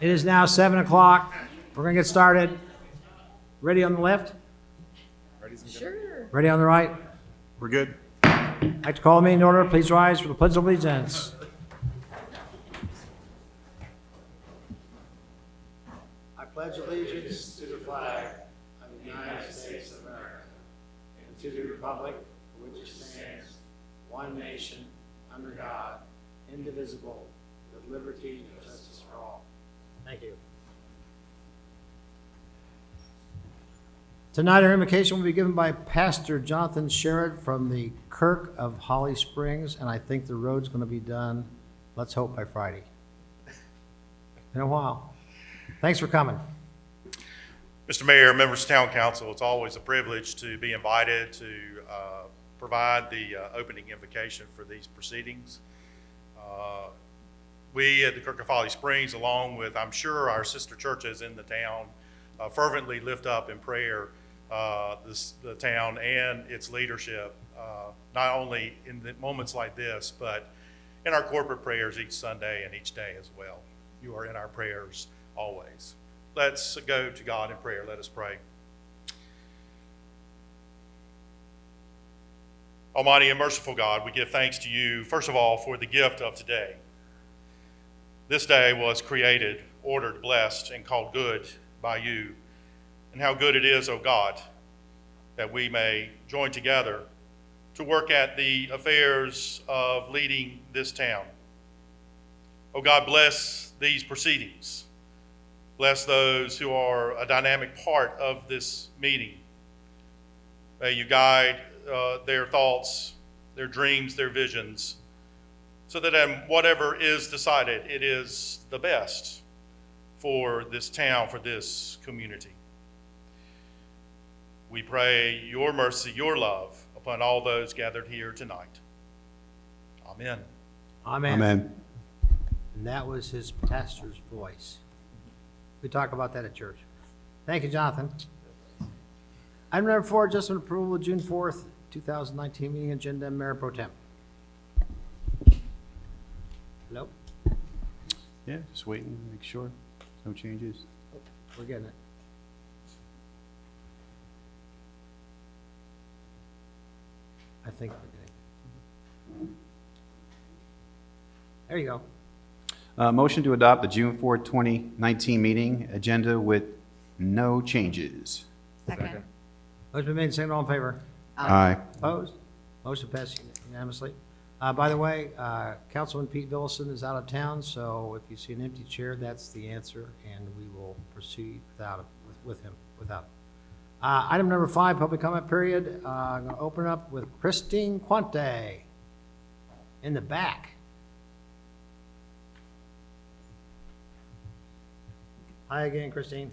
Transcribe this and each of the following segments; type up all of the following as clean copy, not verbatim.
It is now 7 o'clock. We're going to get started. Ready on the left? Sure. Ready on the right? We're good. I'd like to call the meeting to order. Please rise for the Pledge of Allegiance. I pledge allegiance to the flag of the United States of America and to the republic for which it stands, one nation, under God, indivisible, with liberty and justice for all. Thank you. Tonight, our invocation will be given by Pastor Jonathan Sherrod from the Kirk of Holly Springs, and I think the road's going to be done, let's hope, by Friday. In a while. Thanks for coming. Mr. Mayor, members of Town Council, it's always a privilege to be invited to provide the opening invocation for these proceedings. We at the Kirk of Holly Springs, along with, I'm sure, our sister churches in the town, fervently lift up in prayer the town and its leadership, not only in the moments like this, but in our corporate prayers each Sunday and each day as well. You are in our prayers always. Let's go to God in prayer. Let us pray. Almighty and merciful God, we give thanks to you, first of all, for the gift of today. This day was created, ordered, blessed, and called good by you. And how good it is, O God, that we may join together to work at the affairs of leading this town. O God, bless these proceedings. Bless those who are a dynamic part of this meeting. May you guide their thoughts, their dreams, their visions, so that in whatever is decided, it is the best for this town, for this community. We pray your mercy, your love upon all those gathered here tonight. Amen. Amen. Amen. And that was his pastor's voice. We talk about that at church. Thank you, Jonathan. Item number 4, adjustment approval of June 4th, 2019 meeting agenda, Mayor Pro Tem. Hello? Yeah, just waiting, make sure, no changes. We're getting it. I think we're getting it. There you go. Motion to adopt the June 4, 2019 meeting agenda with no changes. Second. Motion been made, second, all in favor? Aye. Opposed? Motion passed unanimously. By the way, Councilman Pete Villison is out of town, so if you see an empty chair, that's the answer, and we will proceed without it, with him, without it. Item number 5, public comment period. I'm going to open up with Christine Quante in the back. Hi again, Christine.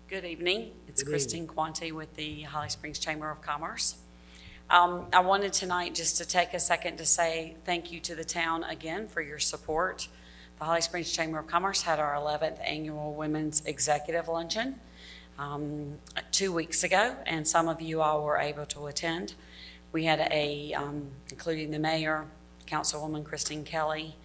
Good evening. It's Good Christine Quante with the Holly Springs Chamber of Commerce. I wanted tonight just to take a second to say thank you to the town again for your support. The Holly Springs Chamber of Commerce had our 11th annual Women's Executive Luncheon 2 weeks ago, and some of you all were able to attend. We had including the mayor, Councilwoman Christine Kelly,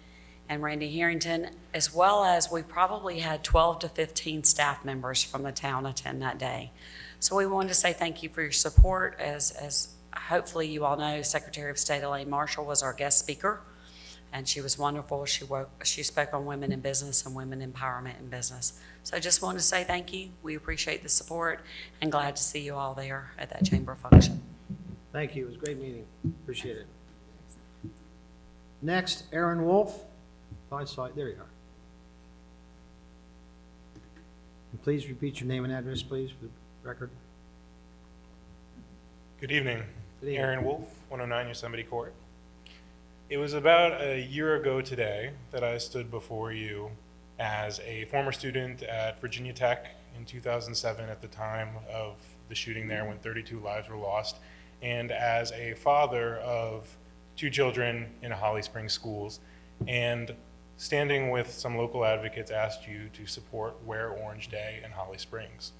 and Randy Harrington, as well as we probably had 12 to 15 staff members from the town attend that day. So we wanted to say thank you for your support. As hopefully you all know, Secretary of State Elaine Marshall was our guest speaker, and she was wonderful. She spoke on women in business and women empowerment in business. So I just wanted to say thank you. We appreciate the support and glad to see you all there at that chamber function. Thank you. It was a great meeting. Appreciate it. Next, Aaron Wolf. There you are. And please repeat your name and address, please, for the record. Good evening. Good evening. Aaron Wolf, 109 Yosemite Court. It was about a year ago today that I stood before you as a former student at Virginia Tech in 2007 at the time of the shooting there when 32 lives were lost, and as a father of 2 children in Holly Springs schools, and standing with some local advocates asked you to support Wear Orange Day in Holly Springs.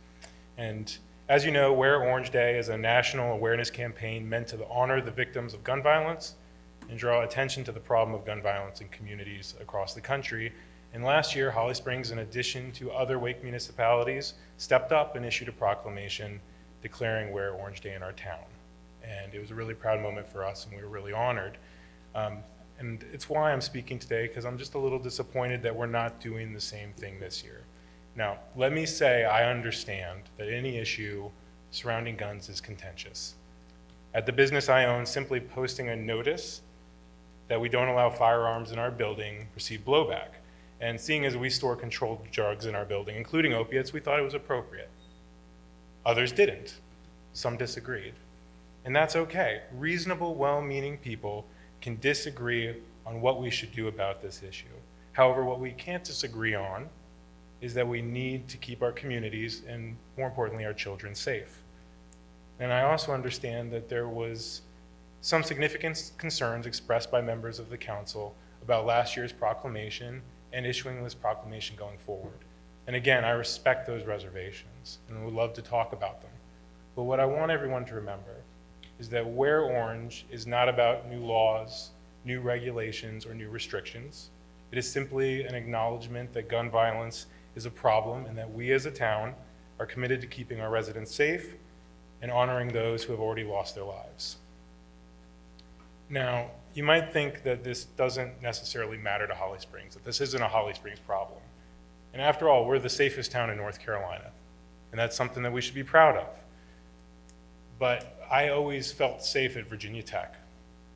And as you know, Wear Orange Day is a national awareness campaign meant to honor the victims of gun violence and draw attention to the problem of gun violence in communities across the country. And last year, Holly Springs, in addition to other Wake municipalities, stepped up and issued a proclamation declaring Wear Orange Day in our town. And it was a really proud moment for us, and we were really honored. And it's why I'm speaking today, because I'm just a little disappointed that we're not doing the same thing this year. Now, let me say I understand that any issue surrounding guns is contentious. At the business I own, simply posting a notice that we don't allow firearms in our building received blowback. And seeing as we store controlled drugs in our building, including opiates, we thought it was appropriate. Others didn't. Some disagreed. And that's okay. Reasonable, well-meaning people can disagree on what we should do about this issue. However, what we can't disagree on is that we need to keep our communities and, more importantly, our children safe. And I also understand that there was some significant concerns expressed by members of the council about last year's proclamation and issuing this proclamation going forward. And again, I respect those reservations and would love to talk about them. But what I want everyone to remember is that Wear Orange is not about new laws, new regulations, or new restrictions. It is simply an acknowledgement that gun violence is a problem and that we as a town are committed to keeping our residents safe and honoring those who have already lost their lives. Now, you might think that this doesn't necessarily matter to Holly Springs, that this isn't a Holly Springs problem. And after all, we're the safest town in North Carolina, and that's something that we should be proud of. But I always felt safe at Virginia Tech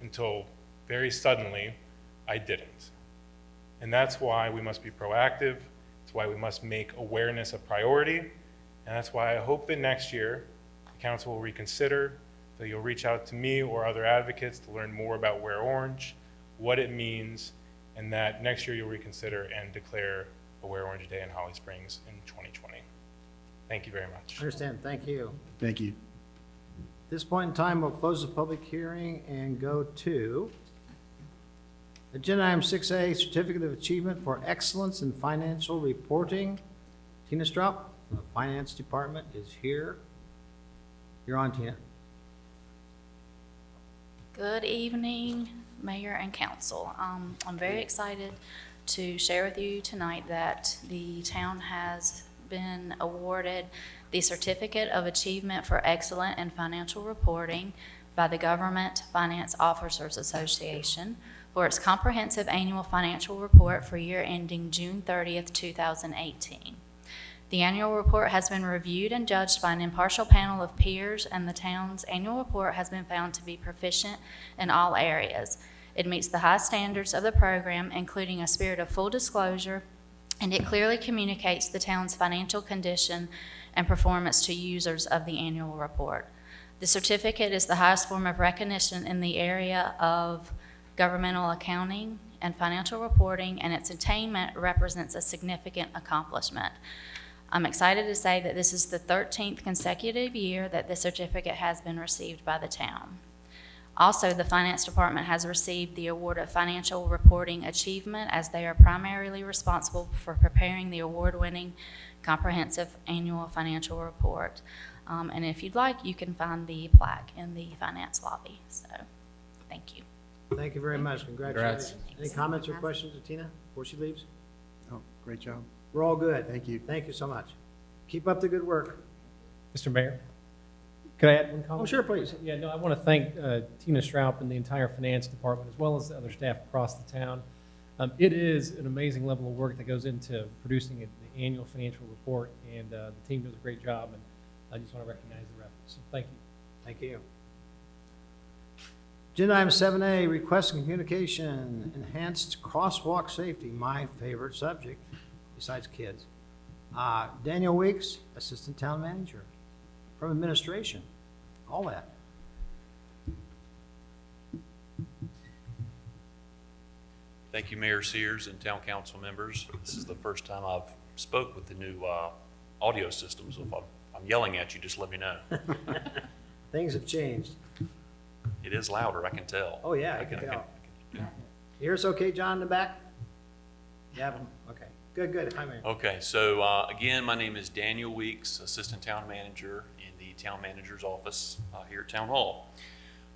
until very suddenly I didn't. And that's why we must be proactive. That's why we must make awareness a priority. And that's why I hope that next year the council will reconsider, that you'll reach out to me or other advocates to learn more about Wear Orange, what it means, and that next year you'll reconsider and declare a Wear Orange Day in Holly Springs in 2020. Thank you very much. Understand, thank you. Thank you. At this point in time, we'll close the public hearing and go to agenda item 6A, Certificate of Achievement for Excellence in Financial Reporting. Tina Straub, the Finance Department, is here. You're on, Tina. Good evening, Mayor and Council. I'm very excited to share with you tonight that the town has been awarded the Certificate of Achievement for Excellence in Financial Reporting by the Government Finance Officers Association for its comprehensive annual financial report for year ending June 30th, 2018. The annual report has been reviewed and judged by an impartial panel of peers, and the town's annual report has been found to be proficient in all areas. It meets the high standards of the program, including a spirit of full disclosure, and it clearly communicates the town's financial condition and performance to users of the annual report. The certificate is the highest form of recognition in the area of governmental accounting and financial reporting, and its attainment represents a significant accomplishment. I'm excited to say that this is the 13th consecutive year that this certificate has been received by the town. Also, the Finance Department has received the Award of Financial Reporting Achievement, as they are primarily responsible for preparing the award-winning comprehensive annual financial report. And if you'd like, you can find the plaque in the finance lobby. So, thank you. Thank you very much. Congratulations. Any comments or questions of Tina before she leaves? Oh, great job. We're all good. Thank you. Thank you so much. Keep up the good work. Mr. Mayor, could I add one comment? Oh, sure, please. Yeah, no, I want to thank Tina Straub and the entire finance department, as well as the other staff across the town. It is an amazing level of work that goes into producing the annual financial report, and the team does a great job, and I just want to recognize their efforts. So thank you. Thank you. Agenda item 7A, request and communication, enhanced crosswalk safety, my favorite subject, besides kids. Daniel Weeks, Assistant Town Manager. From administration, all that. Thank you, Mayor Sears and Town Council members. This is the first time I've spoke with the new audio system, so if I'm yelling at you, just let me know. Things have changed. It is louder, I can tell. Oh, yeah, I can tell. You hear us okay, John, in the back? Yeah, okay. Good, good. Hi, Mayor. Okay, so again, my name is Daniel Weeks, Assistant Town Manager in the Town Manager's Office here at Town Hall.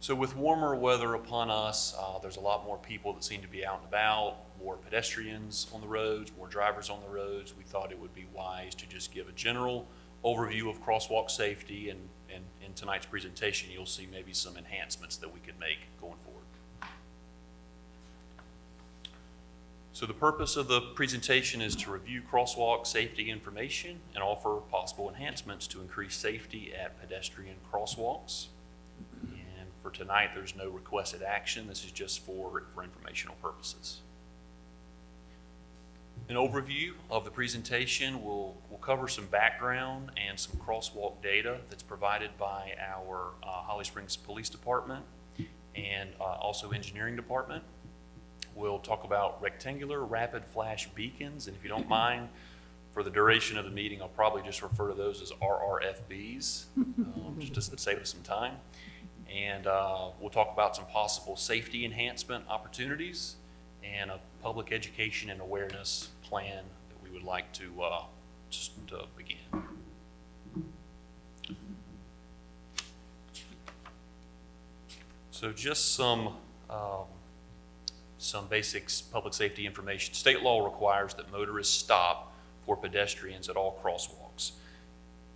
So with warmer weather upon us, there's a lot more people that seem to be out and about, more pedestrians on the roads, more drivers on the roads. We thought it would be wise to just give a general overview of crosswalk safety, and in tonight's presentation, you'll see maybe some enhancements that we could make going forward. So the purpose of the presentation is to review crosswalk safety information and offer possible enhancements to increase safety at pedestrian crosswalks. And for tonight, there's no requested action. This is just for informational purposes. An overview of the presentation will cover some background and some crosswalk data that's provided by our Holly Springs Police Department and also Engineering Department. We'll talk about rectangular rapid flash beacons, and if you don't mind, for the duration of the meeting, I'll probably just refer to those as RRFBs, just to save us some time. And we'll talk about some possible safety enhancement opportunities and a public education and awareness plan that we would like to begin. So just some basic public safety information. State law requires that motorists stop for pedestrians at all crosswalks.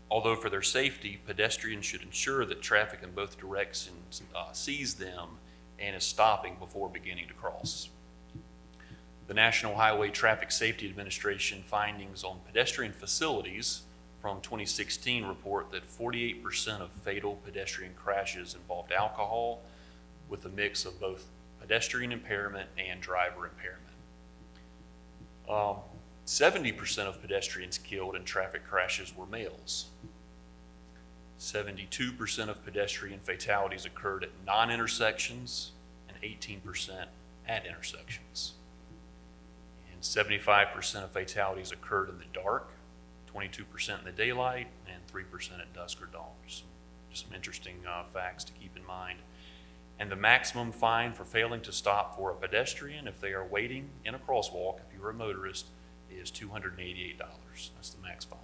Although for their safety, pedestrians should ensure that traffic in both directions sees them and is stopping before beginning to cross. The National Highway Traffic Safety Administration findings on pedestrian facilities from 2016 report that 48% of fatal pedestrian crashes involved alcohol, with a mix of both pedestrian impairment and driver impairment. 70% of pedestrians killed in traffic crashes were males. 72% of pedestrian fatalities occurred at non-intersections and 18% at intersections. And 75% of fatalities occurred in the dark, 22% in the daylight, and 3% at dusk or dawn. Just some interesting facts to keep in mind. And the maximum fine for failing to stop for a pedestrian if they are waiting in a crosswalk, if you're a motorist, is $288. That's the max fine.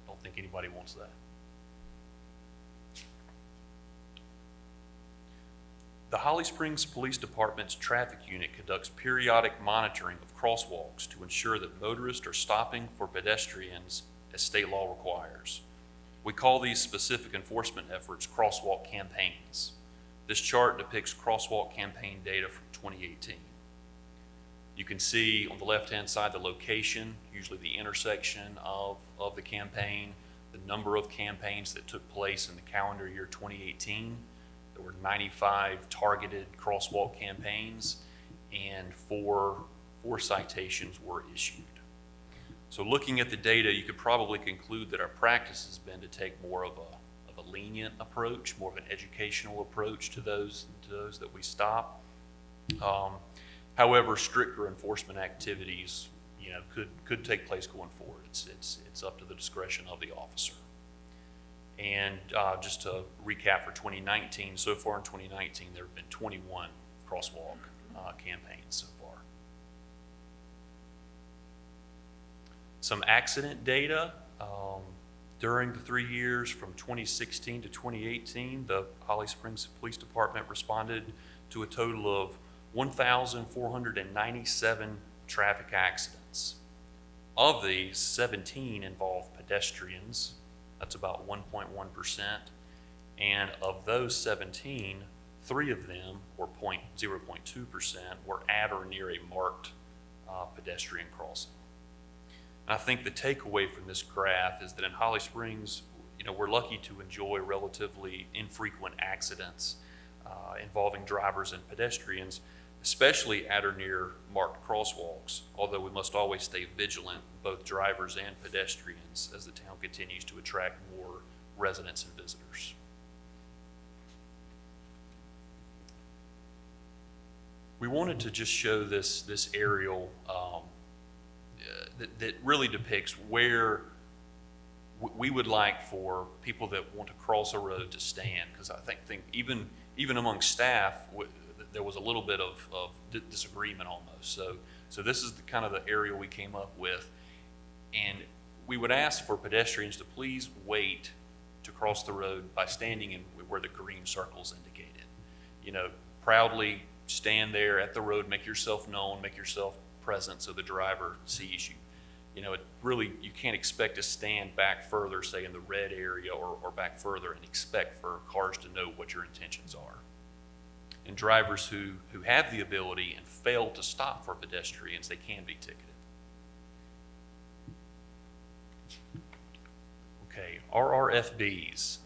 Don't think anybody wants that. The Holly Springs Police Department's traffic unit conducts periodic monitoring of crosswalks to ensure that motorists are stopping for pedestrians as state law requires. We call these specific enforcement efforts crosswalk campaigns. This chart depicts crosswalk campaign data from 2018. You can see on the left-hand side the location, usually the intersection of the campaign, the number of campaigns that took place in the calendar year 2018. There were 95 targeted crosswalk campaigns, and four citations were issued. So looking at the data, you could probably conclude that our practice has been to take more of a lenient approach, more of an educational approach to those that we stop. However, stricter enforcement activities, could take place going forward. It's up to the discretion of the officer. And just to recap for 2019, so far in 2019, there have been 21 crosswalk campaigns so far. Some accident data. During the 3 years from 2016 to 2018, the Holly Springs Police Department responded to a total of 1,497 traffic accidents. Of these, 17 involved pedestrians. That's about 1.1%. And of those 17, 3 of them, or 0.2%, were at or near a marked pedestrian crossing. I think the takeaway from this graph is that in Holly Springs, we're lucky to enjoy relatively infrequent accidents involving drivers and pedestrians, especially at or near marked crosswalks, although we must always stay vigilant, both drivers and pedestrians, as the town continues to attract more residents and visitors. We wanted to just show this aerial that really depicts where we would like for people that want to cross a road to stand, because I think even among staff, there was a little bit of disagreement almost. So this is the kind of the area we came up with, and we would ask for pedestrians to please wait to cross the road by standing in where the green circle is indicated. proudly stand there at the road, make yourself known, make yourself present so the driver sees you. It really, you can't expect to stand back further, say in the red area or back further, and expect for cars to know what your intentions are. And drivers who have the ability and fail to stop for pedestrians, they can be ticketed. Okay, RRFBs.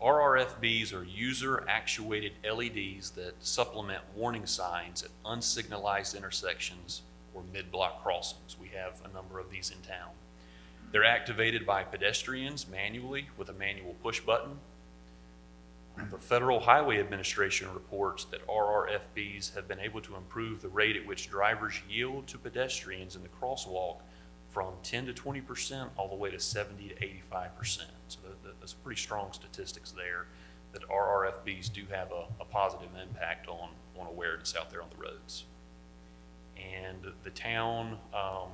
RRFBs are user-actuated LEDs that supplement warning signs at unsignalized intersections or mid-block crossings. We have a number of these in town. They're activated by pedestrians manually with a manual push button. The Federal Highway Administration reports that RRFBs have been able to improve the rate at which drivers yield to pedestrians in the crosswalk from 10 to 20% all the way to 70 to 85%. So that's pretty strong statistics there that RRFBs do have a positive impact on awareness out there on the roads. And the town, I'll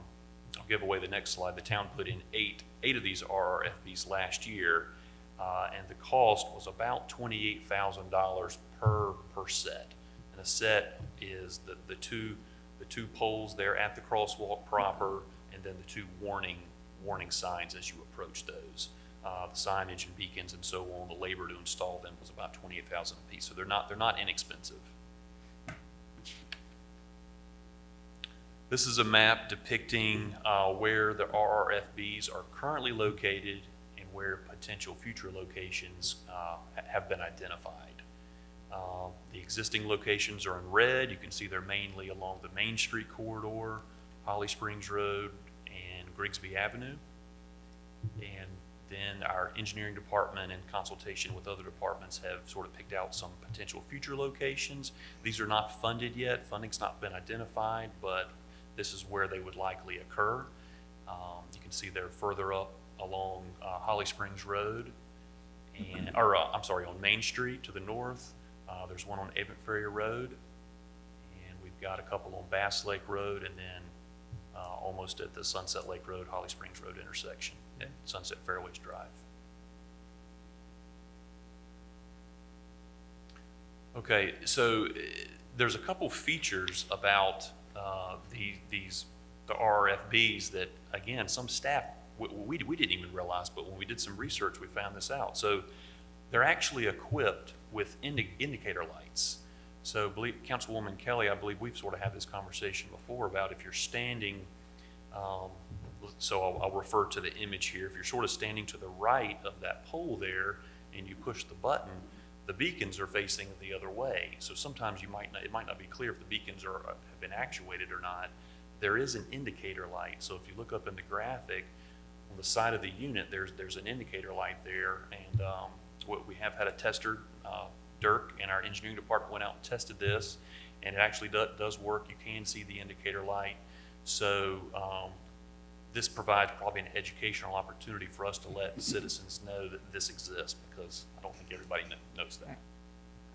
give away the next slide, the town put in eight of these RRFBs last year, and the cost was about $28,000 per set. And a set is the two poles there at the crosswalk proper, and then the two warning signs as you approach those. The signage and beacons and so on, the labor to install them was about $28,000 a piece. So they're not inexpensive. This is a map depicting where the RRFBs are currently located and where potential future locations have been identified. The existing locations are in red. You can see they're mainly along the Main Street corridor, Holly Springs Road, and Grigsby Avenue. And then our engineering department, in consultation with other departments, have sort of picked out some potential future locations. These are not funded yet. Funding's not been identified, but this is where they would likely occur. You can see they're further up along Holly Springs Road, on Main Street to the north. There's one on Avon Ferry Road, and we've got a couple on Bass Lake Road, and then almost at the Sunset Lake Road, Holly Springs Road intersection at Sunset Fairways Drive. Okay, so there's a couple features about the RRFBs that, again, some staff, we didn't even realize, but when we did some research, we found this out. So they're actually equipped with indicator lights. So Councilwoman Kelly, I believe we've sort of had this conversation before about if you're standing, so I'll refer to the image here. If you're sort of standing to the right of that pole there and you push the button, the beacons are facing the other way. So sometimes it might not be clear if the beacons have been actuated or not. There is an indicator light. So if you look up in the graphic, on the side of the unit, there's an indicator light there. And we have had a tester, Dirk, and our engineering department went out and tested this, and it actually does work. You can see the indicator light. So this provides probably an educational opportunity for us to let citizens know that this exists, because I don't think everybody knows that.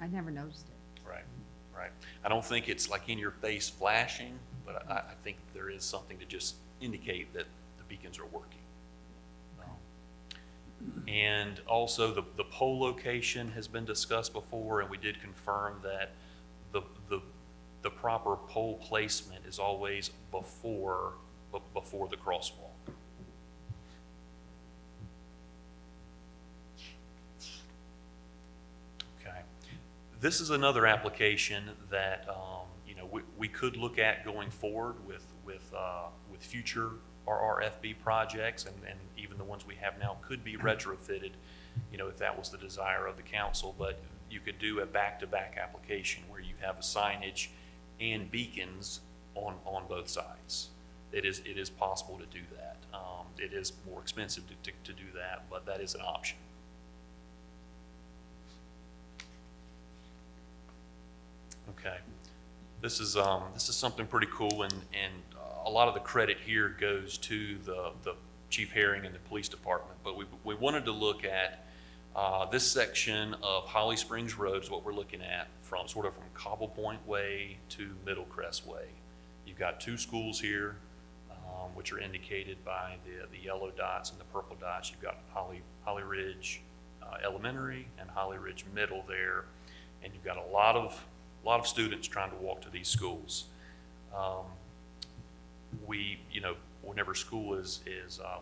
I never noticed it. Right. I don't think it's like in your face flashing, but I think there is something to just indicate that the beacons are working. And also the pole location has been discussed before, and we did confirm that the proper pole placement is always before the crosswalk. Okay. This is another application that we could look at going forward with future RRFB projects, and even the ones we have now could be retrofitted, if that was the desire of the council. But you could do a back-to-back application where you have a signage and beacons on both sides. It is possible to do that. It is more expensive to do that, but that is an option. Okay, this is something pretty cool, and a lot of the credit here goes to the Chief Herring and the police department. But we wanted to look at this section of Holly Springs Road is what we're looking at from Cobble Point Way to Middle Crest Way. You've got two schools here, which are indicated by the yellow dots and the purple dots. You've got Holly Ridge Elementary and Holly Ridge Middle there. and you've got a lot of students trying to walk to these schools. Whenever school is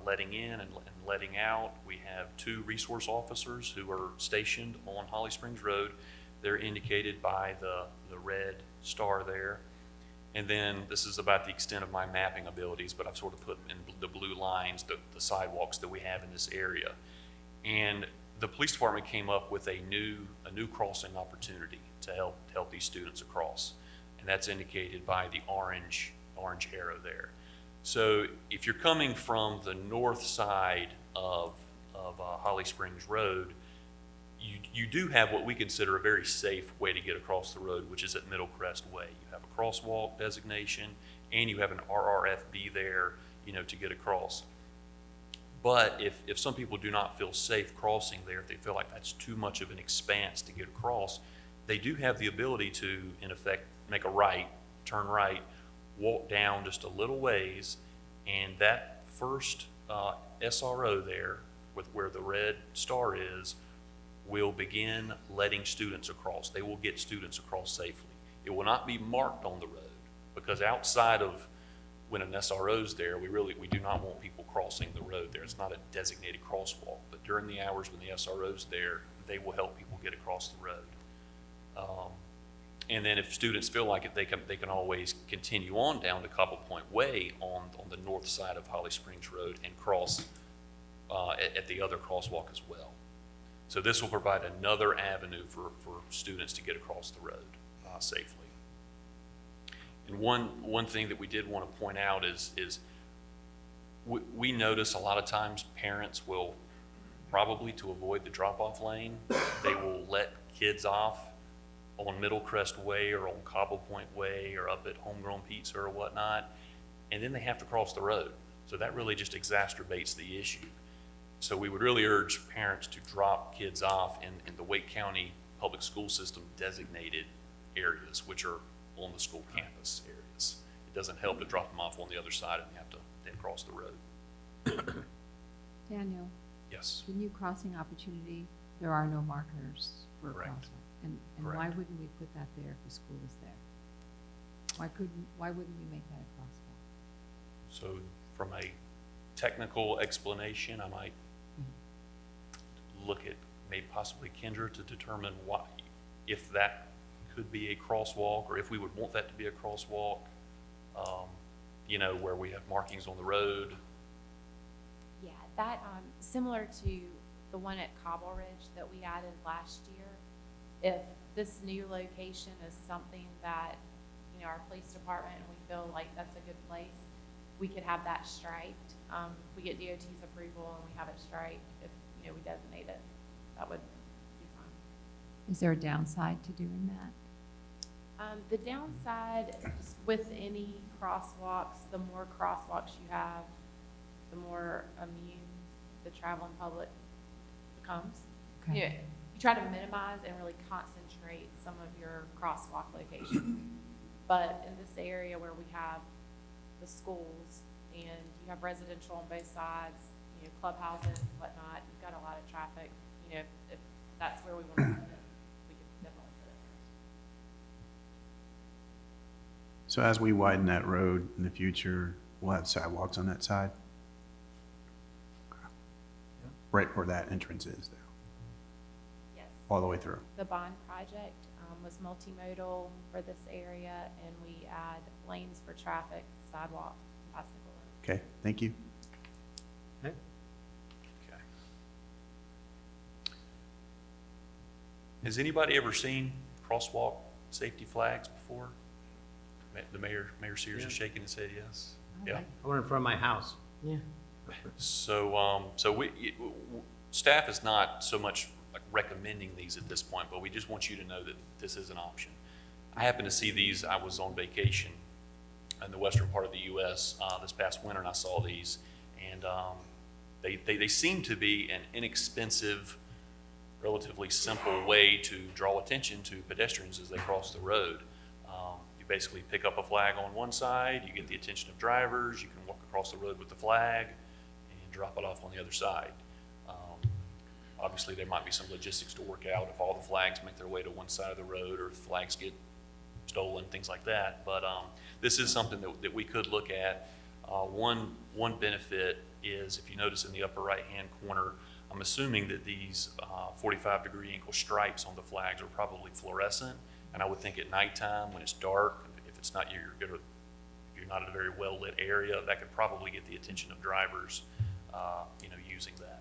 letting in and letting out, we have 2 resource officers who are stationed on Holly Springs Road. They're indicated by the red star there. And then this is about the extent of my mapping abilities, but I've sort of put in the blue lines the sidewalks that we have in this area. And the police department came up with a new crossing opportunity to help these students across. And that's indicated by the orange arrow there. So if you're coming from the north side of Holly Springs Road, you do have what we consider a very safe way to get across the road, which is at Middle Crest Way. You have a crosswalk designation, and you have an RRFB there, to get across. But if some people do not feel safe crossing there, if they feel like that's too much of an expanse to get across, they do have the ability to, in effect, make a right, turn right, walk down just a little ways, and that first SRO there, with where the red star is, will begin letting students across. They will get students across safely. It will not be marked on the road, because outside of when an SRO's there, we do not want people crossing the road there. It's not a designated crosswalk, but during the hours when the SRO's there, they will help people get across the road. And then if students feel like it, they can always continue on down to Cobble Point Way on the north side of Holly Springs Road and cross at the other crosswalk as well. So this will provide another avenue for students to get across the road safely. And one thing that we did want to point out is we notice a lot of times parents will, probably to avoid the drop-off lane, they will let kids off on Middle Crest Way or on Cobble Point Way or up at Homegrown Pizza or whatnot, and then they have to cross the road. So that really just exacerbates the issue. So we would really urge parents to drop kids off in the Wake County Public School System designated areas, which are on the school campus areas. It doesn't help to drop them off on the other side and have to then cross the road. Daniel, Yes. the new crossing opportunity, there are no markers for a Correct. crosswalk. And Correct. why wouldn't we put that there if the school is there? Why wouldn't we make that a crosswalk? So from a technical explanation, I might look at maybe possibly Kendra to determine if that could be a crosswalk, or if we would want that to be a crosswalk, where we have markings on the road. Yeah, that, similar to the one at Cobble Ridge that we added last year, if this new location is something that, our police department, and we feel like that's a good place, we could have that striped. We get DOT's approval and we have it striped. If, we designate it, that would be fine. Is there a downside to doing that? The downside with any crosswalks, the more crosswalks you have, the more immune the traveling public becomes. Okay. You try to minimize and really concentrate some of your crosswalk locations. But in this area where we have the schools and you have residential on both sides, clubhouses and whatnot, you've got a lot of traffic. If that's where we want to put it, we could definitely put it there. So as we widen that road in the future, we'll have sidewalks on that side? Right where that entrance is there, Yes. all the way through? The bond project was multimodal for this area, and we add lanes for traffic, sidewalk, bicycle. Okay, thank you. Okay. Okay. Has anybody ever seen crosswalk safety flags before? The Mayor Sears Yeah. is shaking his head yes. I Yeah. like I went in front of my house. So, staff is not so much like recommending these at this point, but we just want you to know that this is an option. I happened to see these. I was on vacation in the western part of the U.S. This past winter, and I saw these, and they seem to be an inexpensive, relatively simple way to draw attention to pedestrians as they cross the road. You basically pick up a flag on one side, you get the attention of drivers, you can walk across the road with the flag, and drop it off on the other side. Obviously, there might be some logistics to work out if all the flags make their way to one side of the road or if flags get stolen, things like that. But this is something that we could look at. One benefit is, if you notice in the upper right-hand corner, I'm assuming that these 45-degree ankle stripes on the flags are probably fluorescent. And I would think at nighttime when it's dark, if it's not if you're not in a very well lit area, that could probably get the attention of drivers, using that.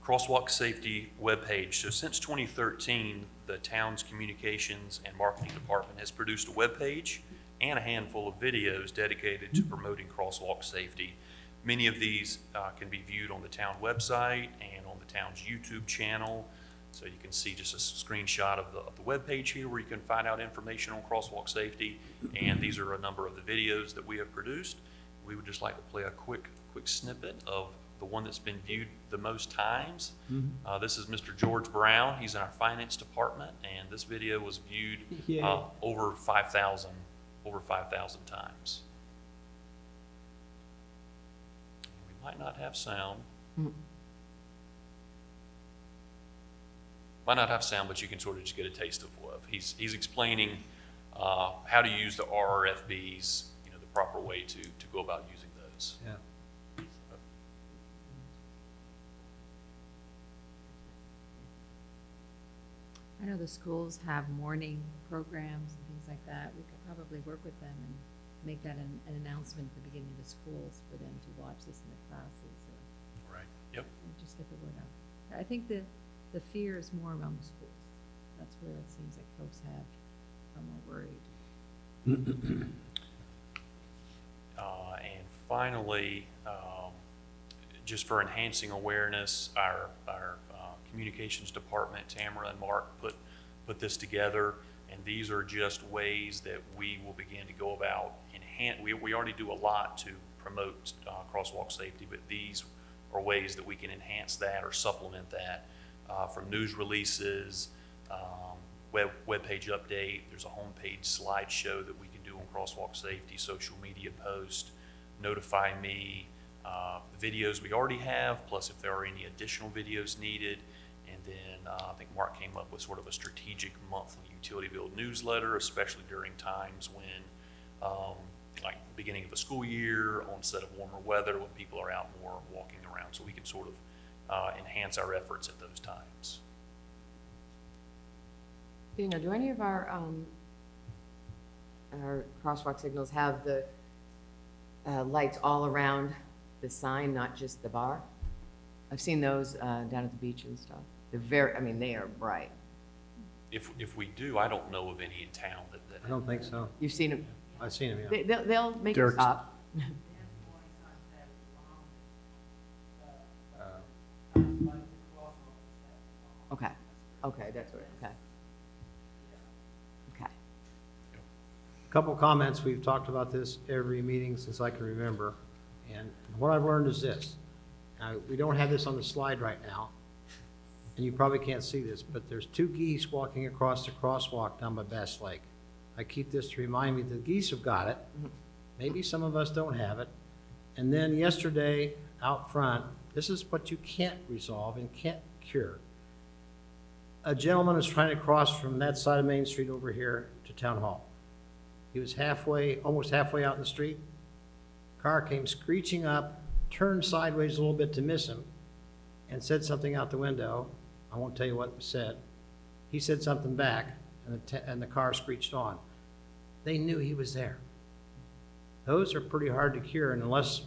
Crosswalk safety webpage. So since 2013, the town's communications and marketing department has produced a webpage and a handful of videos dedicated to promoting crosswalk safety. Many of these can be viewed on the town website and on the town's YouTube channel. So you can see just a screenshot of the webpage here where you can find out information on crosswalk safety. And these are a number of the videos that we have produced. We would just like to play a quick snippet of the one that's been viewed the most times. This is Mr. George Brown. He's in our finance department, and this video was viewed over 5,000 times. We might not have sound. Might not have sound, but you can sort of just get a taste of what he's explaining how to use the RRFBs, the proper way to go about using those. Yeah. I know the schools have morning programs and things like that. We could probably work with them and make that an announcement at the beginning of the schools for them to watch this in the classes or Right. Yep. just get the word out. I think the fear is more around the schools. That's where it seems like folks are more worried. And finally, just for enhancing awareness, our communications department, Tamara and Mark, put this together, and these are just ways that we will begin to go about we already do a lot to promote crosswalk safety, but these are ways that we can enhance that or supplement that from news releases, web page update. There's a homepage slideshow that we can do on crosswalk safety, social media post, notify me, the videos we already have, plus if there are any additional videos needed. And then I think Mark came up with sort of a strategic monthly utility bill newsletter, especially during times when, like the beginning of the school year, onset of warmer weather, when people are out more walking around, so we can sort of enhance our efforts at those times. Do any of our crosswalk signals have the lights all around the sign, not just the bar? I've seen those down at the beach and stuff. They're they are bright. If we do, I don't know of any in town that I don't think so. You've seen them? I've seen them, yeah. They'll make Dirk's- us up. Okay, that's what, okay. Couple comments. We've talked about this every meeting since I can remember. And what I've learned is this. Now, we don't have this on the slide right now, and you probably can't see this, but there's two geese walking across the crosswalk down by Bass Lake. I keep this to remind me that the geese have got it. Maybe some of us don't have it. And then yesterday, out front, this is what you can't resolve and can't cure. A gentleman is trying to cross from that side of Main Street over here to Town Hall. He was almost halfway out in the street. Car came screeching up, turned sideways a little bit to miss him, and said something out the window. I won't tell you what was said. He said something back, and the car screeched on. They knew he was there. Those are pretty hard to cure, and unless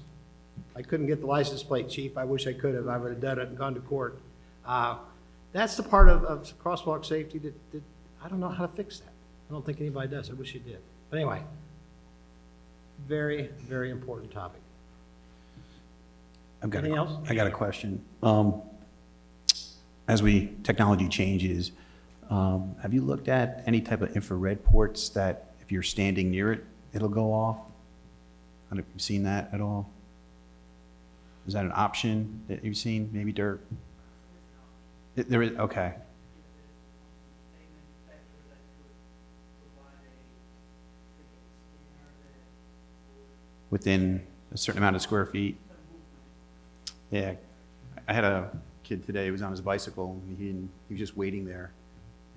I couldn't get the license plate, Chief, I wish I could have. I would have done it and gone to court. That's the part of crosswalk safety that I don't know how to fix that. I don't think anybody does. I wish you did. But anyway, very, very important topic. Anything else? I got a question. As technology changes, have you looked at any type of infrared ports that if you're standing near it, it'll go off? I don't know if you've seen that at all. Is that an option that you've seen, maybe, Dirk? There is, okay. Within a certain amount of square feet? Yeah, I had a kid today who was on his bicycle, and he was just waiting there.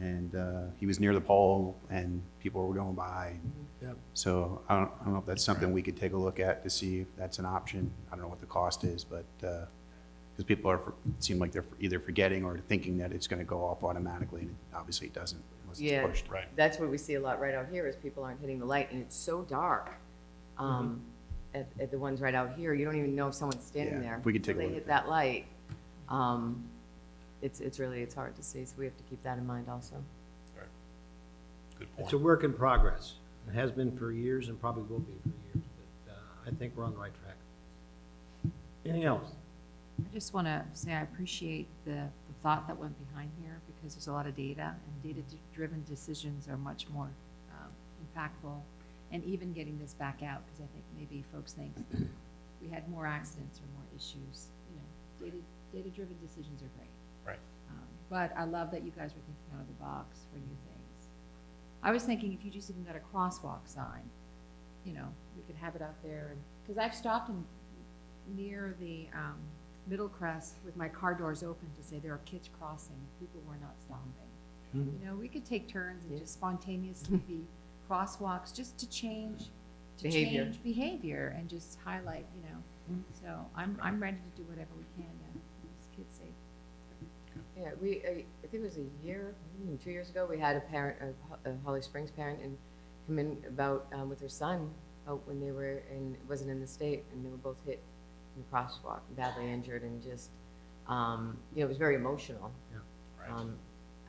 And he was near the pole, and people were going by. Yep. So I don't know if that's something we could take a look at to see if that's an option. I don't know what the cost is, but, because people seem like they're either forgetting or thinking that it's gonna go off automatically, and obviously it doesn't unless Yeah. it's pushed. Right. That's what we see a lot right out here, is people aren't hitting the light, and it's so dark. At the ones right out here, you don't even know if someone's standing Yeah, there. if we could take a Till look they at hit that light. It's hard to see, so we have to keep that in mind also. Good It's point. a work in progress. It has been for years and probably will be for years, but I think we're on the right track. Anything else? I just want to say I appreciate the thought that went behind here, because there's a lot of data, and data-driven decisions are much more impactful. And even getting this back out, because I think maybe folks think we had more accidents or more issues, data-driven decisions are great. Right. But I love that you guys were thinking out of the box for new things. I was thinking if you just even got a crosswalk sign, we could have it out there. Because I've stopped near the Middle Crest with my car doors open to say there are kids crossing. People were not stopping. We could take turns and just spontaneously be crosswalks just to change behavior and just highlight, So I'm ready to do whatever we can to keep these kids safe. Yeah, I think it was a year, maybe 2 years ago, we had a parent, a Holly Springs parent, and come in about, with her son, out when they were in, it wasn't in the state, and they were both hit in the crosswalk, badly injured, and just, it was very emotional. Yeah. Right.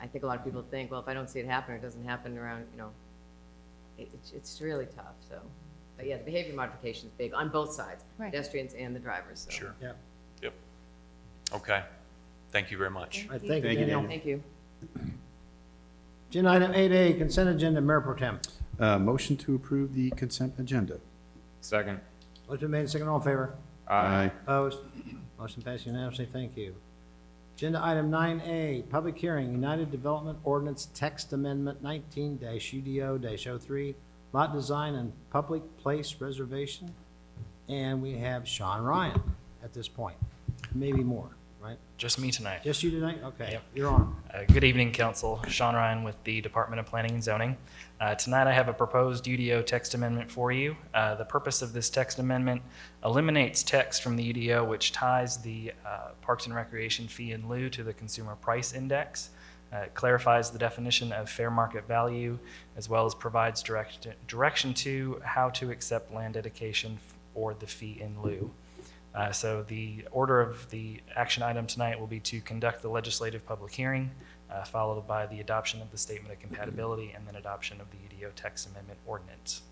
I think a lot of people think, well, if I don't see it happen, or it doesn't happen around, it's really tough, so. But yeah, the behavior modification is big on both sides, Right. pedestrians and the drivers, so. Sure. Yeah. Yep. Okay. Thank you very much. All right, thank you, Thank you, Daniel. Daniel. Thank you. Agenda item 8A, consent agenda, Mayor Pro Tem. Motion to approve the consent agenda. Second. Motion made, second, all in favor? Aye. Opposed? Motion passed unanimously, thank you. Agenda item 9A, public hearing, United Development Ordinance Text Amendment 19-UDO-03, lot design and public place reservation. And we have Sean Ryan at this point, maybe more, right? Just me tonight. Just you tonight? Okay, Yep. you're on. Good evening, Council. Sean Ryan with the Department of Planning and Zoning. Tonight I have a proposed UDO text amendment for you. The purpose of this text amendment eliminates text from the UDO which ties the Parks and Recreation fee in lieu to the Consumer Price Index. It clarifies the definition of fair market value, as well as provides direction to how to accept land dedication or the fee in lieu. So the order of the action item tonight will be to conduct the legislative public hearing, followed by the adoption of the statement of compatibility, and then adoption of the UDO text amendment ordinance.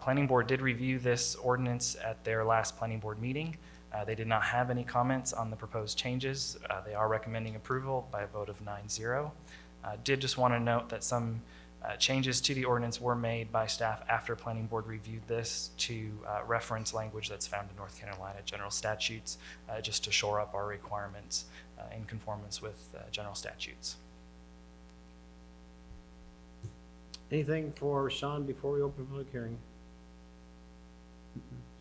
Planning Board did review this ordinance at their last Planning Board meeting. They did not have any comments on the proposed changes. They are recommending approval by a vote of 9-0. Did just want to note that some changes to the ordinance were made by staff after Planning Board reviewed this to reference language that's found in North Carolina general statutes, just to shore up our requirements in conformance with general statutes. Anything for Sean before we open the public hearing?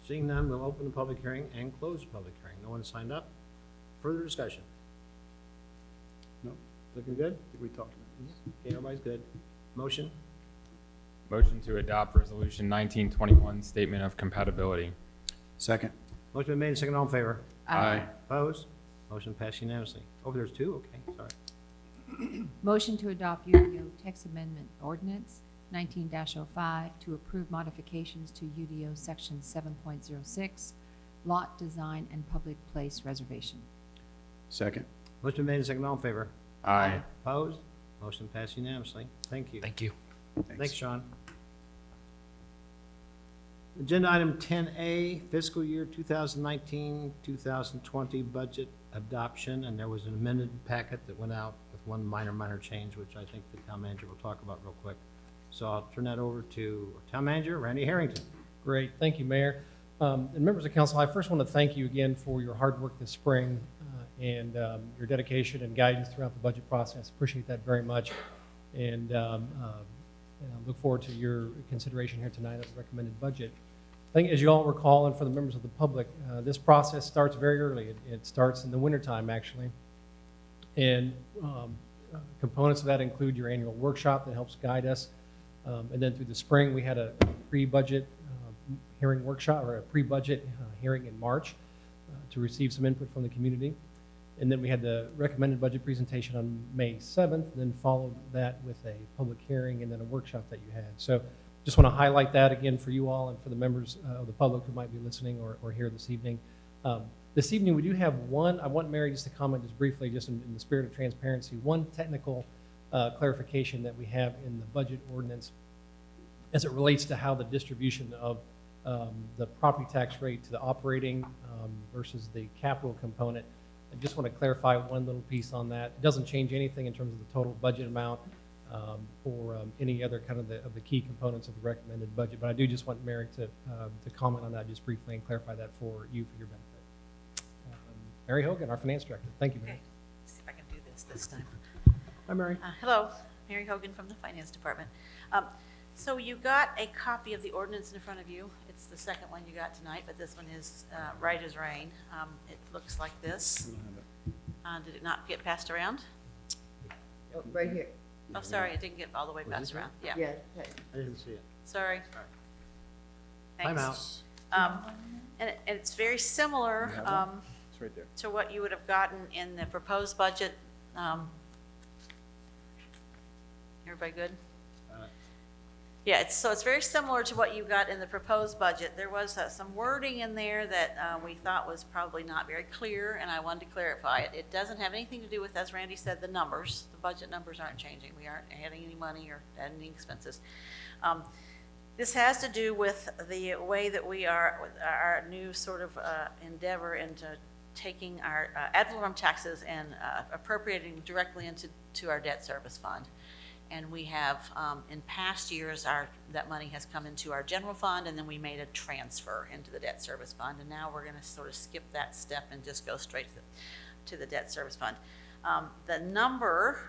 Seeing none, we'll open the public hearing and close the public hearing. No one signed up. Further discussion? No. Looking good? I think we talked about this. Okay, everybody's good. Motion? Motion to adopt Resolution 1921, Statement of Compatibility. Second. Motion been made, second, all in favor? Aye. Opposed? Motion passed unanimously. Oh, there's two, okay, sorry. Motion to adopt UDO text amendment ordinance 19-05 to approve modifications to UDO section 7.06, lot design and public place reservation. Second. Motion been made, second, all in favor? Aye. Opposed? Motion passed unanimously. Thank you. Thank you. Thanks, Sean. Agenda item 10A, fiscal year 2019-2020 budget adoption, and there was an amended packet that went out with one minor change, which I think the town manager will talk about real quick. So I'll turn that over to town manager, Randy Harrington. Great, thank you, Mayor. And members of council, I first want to thank you again for your hard work this spring and your dedication and guidance throughout the budget process. Appreciate that very much. And I look forward to your consideration here tonight of the recommended budget. I think as you all recall, and for the members of the public, this process starts very early. It starts in the wintertime, actually. And components of that include your annual workshop that helps guide us. And then through the spring, we had a pre-budget hearing workshop, or a pre-budget hearing in March to receive some input from the community. And then we had the recommended budget presentation on May 7th, then followed that with a public hearing and then a workshop that you had. So just want to highlight that again for you all and for the members of the public who might be listening or here this evening. This evening we do have one, I want Mary just to comment just briefly, just in the spirit of transparency, one technical clarification that we have in the budget ordinance as it relates to how the distribution of the property tax rate to the operating versus the capital component. I just want to clarify one little piece on that. It doesn't change anything in terms of the total budget amount or any other kind of the key components of the recommended budget, but I do just want Mary to comment on that just briefly and clarify that for you for your benefit. Mary Hogan, our finance director. Thank you, Mary. Okay, see if I can do this time. Hi, Mary. Hello, Mary Hogan from the Finance Department. So you got a copy of the ordinance in front of you. It's the second one you got tonight, but this one is right as rain. It looks like this. Did it not get passed around? Oh, right here. Oh, sorry, it didn't get all the way passed around. Yeah, Yeah. I didn't see it. sorry. Time Thanks. out. And it's very similar It's right there. to what you would have gotten in the proposed budget. Everybody good? Yeah, it's very similar to what you got in the proposed budget. There was some wording in there that we thought was probably not very clear, and I wanted to clarify it. It doesn't have anything to do with, as Randy said, the numbers. The budget numbers aren't changing. We aren't adding any money or adding any expenses. This has to do with the way that we are, with our new sort of endeavor into taking our ad valorem taxes and appropriating directly into our debt service fund. And we have, in past years, that money has come into our general fund, and then we made a transfer into the debt service fund. And now we're going to sort of skip that step and just go straight to the debt service fund. The number,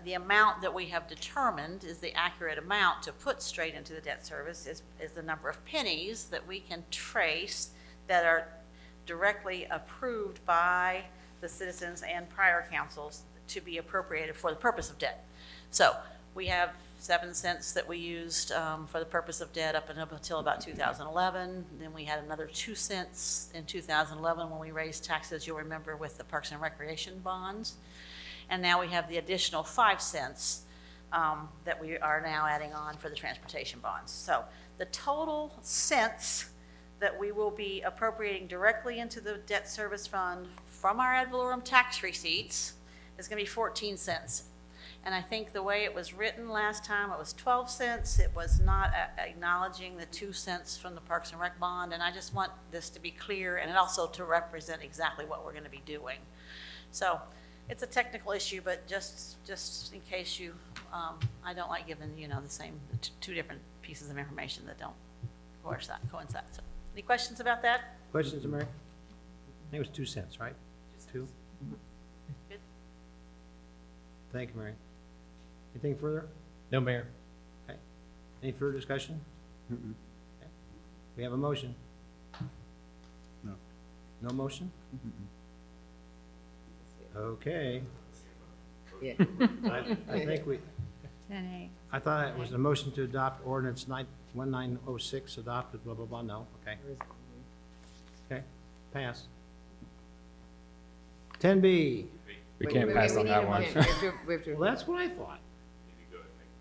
the amount that we have determined is the accurate amount to put straight into the debt service is the number of pennies that we can trace that are directly approved by the citizens and prior councils to be appropriated for the purpose of debt. So we have 7 cents that we used for the purpose of debt up until about 2011. Then we had another 2 cents in 2011 when we raised taxes, you'll remember, with the Parks and Recreation bonds. And now we have the additional 5 cents that we are now adding on for the transportation bonds. So the total cents that we will be appropriating directly into the debt service fund from our ad valorem tax receipts is going to be 14 cents. And I think the way it was written last time, it was 12 cents. It was not acknowledging the 2 cents from the Parks and Rec bond. And I just want this to be clear and also to represent exactly what we're going to be doing. So it's a technical issue, but just in case you, I don't like giving, the two different pieces of information that don't coincide. So any questions about that? Questions, Mary? I think it was 2 cents, right? 2? Good. Thank you, Mary. Anything further? No, Mayor. Okay. Any further discussion? Okay. We have a motion. No. No motion? Okay. Yeah. I think 10A. I thought it was a motion to adopt ordinance 1906 adopted, blah, blah, blah. No, okay. Okay, pass. 10B. We can't pass on that one. Well, that's what I thought.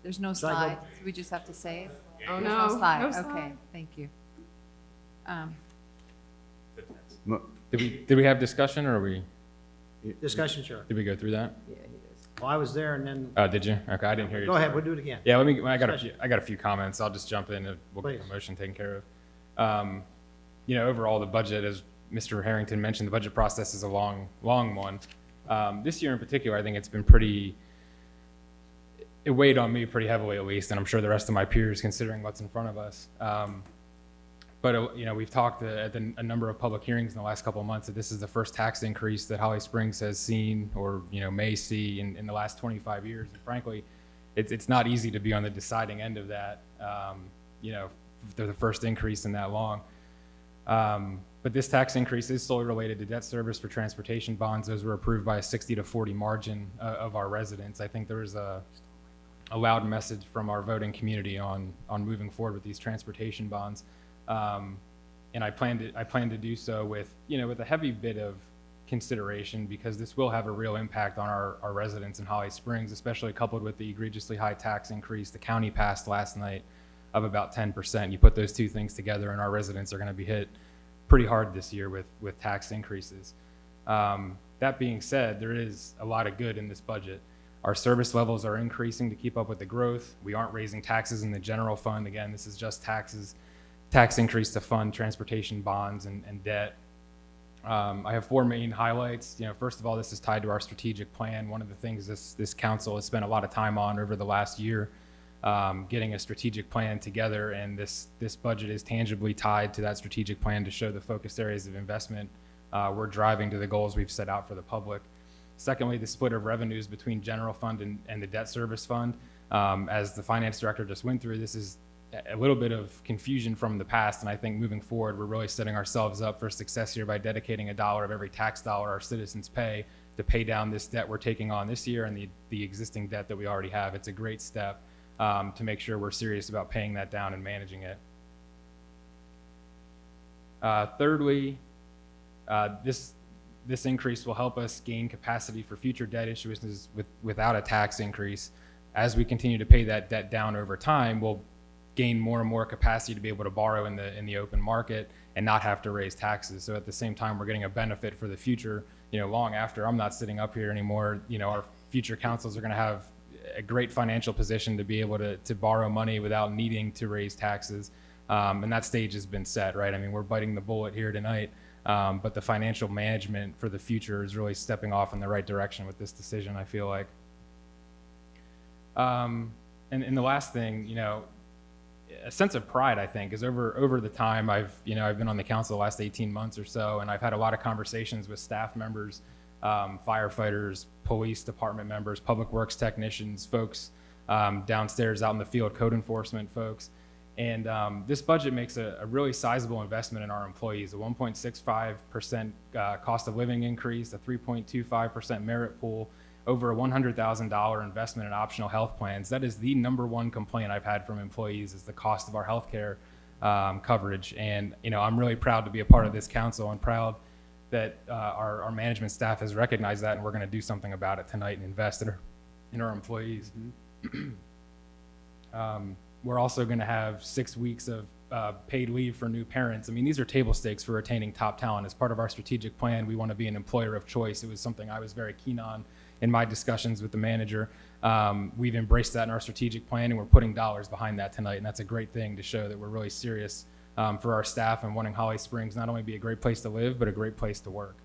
There's no Should I go- slide, so we just have to say it? Oh, There's no, slide, no okay, slide. thank you. Did we have discussion, or Discussion, sure. did we go through that? Yeah, he does. Well, I was there and then, Oh, did you? Okay, I didn't hear you. go ahead, we'll do it again. Yeah, I got a few comments. I'll just jump in and we'll get Please. the motion taken care of. Overall, the budget, as Mr. Harrington mentioned, the budget process is a long one. This year in particular, I think it's been it weighed on me pretty heavily, at least, and I'm sure the rest of my peers, considering what's in front of us. But we've talked at a number of public hearings in the last couple of months that this is the first tax increase that Holly Springs has seen or may see in the last 25 years. And frankly, it's not easy to be on the deciding end of that. They're the first increase in that long. But this tax increase is solely related to debt service for transportation bonds. Those were approved by a 60 to 40 margin of our residents. I think there was a loud message from our voting community on moving forward with these transportation bonds. And I plan to do so with a heavy bit of consideration, because this will have a real impact on our residents in Holly Springs, especially coupled with the egregiously high tax increase the county passed last night of about 10%. You put those two things together and our residents are going to be hit pretty hard this year with tax increases. That being said, there is a lot of good in this budget. Our service levels are increasing to keep up with the growth. We aren't raising taxes in the general fund. Again, this is just tax increase to fund transportation bonds and debt. I have 4 main highlights. First of all, this is tied to our strategic plan. One of the things this council has spent a lot of time on over the last year, getting a strategic plan together, and this budget is tangibly tied to that strategic plan to show the focused areas of investment we're driving to the goals we've set out for the public. Secondly, the split of revenues between general fund and the debt service fund. As the finance director just went through, this is a little bit of confusion from the past, and I think moving forward, we're really setting ourselves up for success here by dedicating $1 of every tax dollar our citizens pay to pay down this debt we're taking on this year and the existing debt that we already have. It's a great step to make sure we're serious about paying that down and managing it. Thirdly, this increase will help us gain capacity for future debt issuances without a tax increase. As we continue to pay that debt down over time, we'll gain more and more capacity to be able to borrow in the open market and not have to raise taxes. So at the same time, we're getting a benefit for the future. Long after I'm not sitting up here anymore, our future councils are going to have a great financial position to be able to borrow money without needing to raise taxes. And that stage has been set, right? I mean, we're biting the bullet here tonight, but the financial management for the future is really stepping off in the right direction with this decision, I feel like. And the last thing, a sense of pride, I think, is over the time I've been on the council the last 18 months or so, and I've had a lot of conversations with staff members, firefighters, police department members, public works technicians, folks downstairs out in the field, code enforcement folks. And this budget makes a really sizable investment in our employees, a 1.65% cost of living increase, a 3.25% merit pool, over a $100,000 investment in optional health plans. That is the #1 complaint I've had from employees, is the cost of our healthcare coverage. And I'm really proud to be a part of this council, and proud that our management staff has recognized that, and we're going to do something about it tonight and invest in our employees. We're also going to have 6 weeks of paid leave for new parents. I mean, these are table stakes for retaining top talent. As part of our strategic plan, we want to be an employer of choice. It was something I was very keen on in my discussions with the manager. We've embraced that in our strategic plan, and we're putting dollars behind that tonight, and that's a great thing to show that we're really serious for our staff and wanting Holly Springs not only be a great place to live, but a great place to work.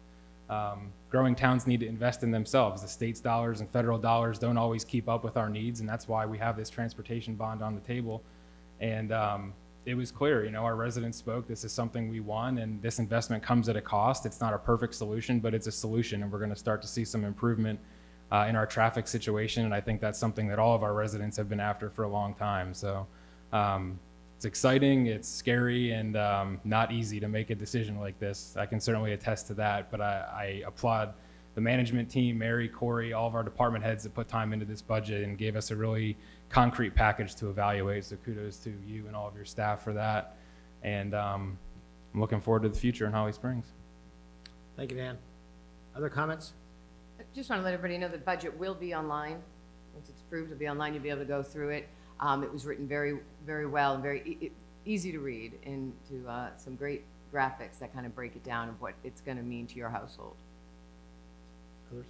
Growing towns need to invest in themselves. The state's dollars and federal dollars don't always keep up with our needs, and that's why we have this transportation bond on the table. And it was clear, our residents spoke, this is something we want, and this investment comes at a cost. It's not a perfect solution, but it's a solution, and we're going to start to see some improvement in our traffic situation, and I think that's something that all of our residents have been after for a long time. So it's exciting, it's scary, and not easy to make a decision like this. I can certainly attest to that, but I applaud the management team, Mary, Corey, all of our department heads that put time into this budget and gave us a really concrete package to evaluate. So kudos to you and all of your staff for that. And I'm looking forward to the future in Holly Springs. Thank you, Dan. Other comments? Just want to let everybody know that budget will be online. Once it's approved, it'll be online. You'll be able to go through it. It was written very, very well and very easy to read, and to some great graphics that kind of break it down of what it's going to mean to your household. Others?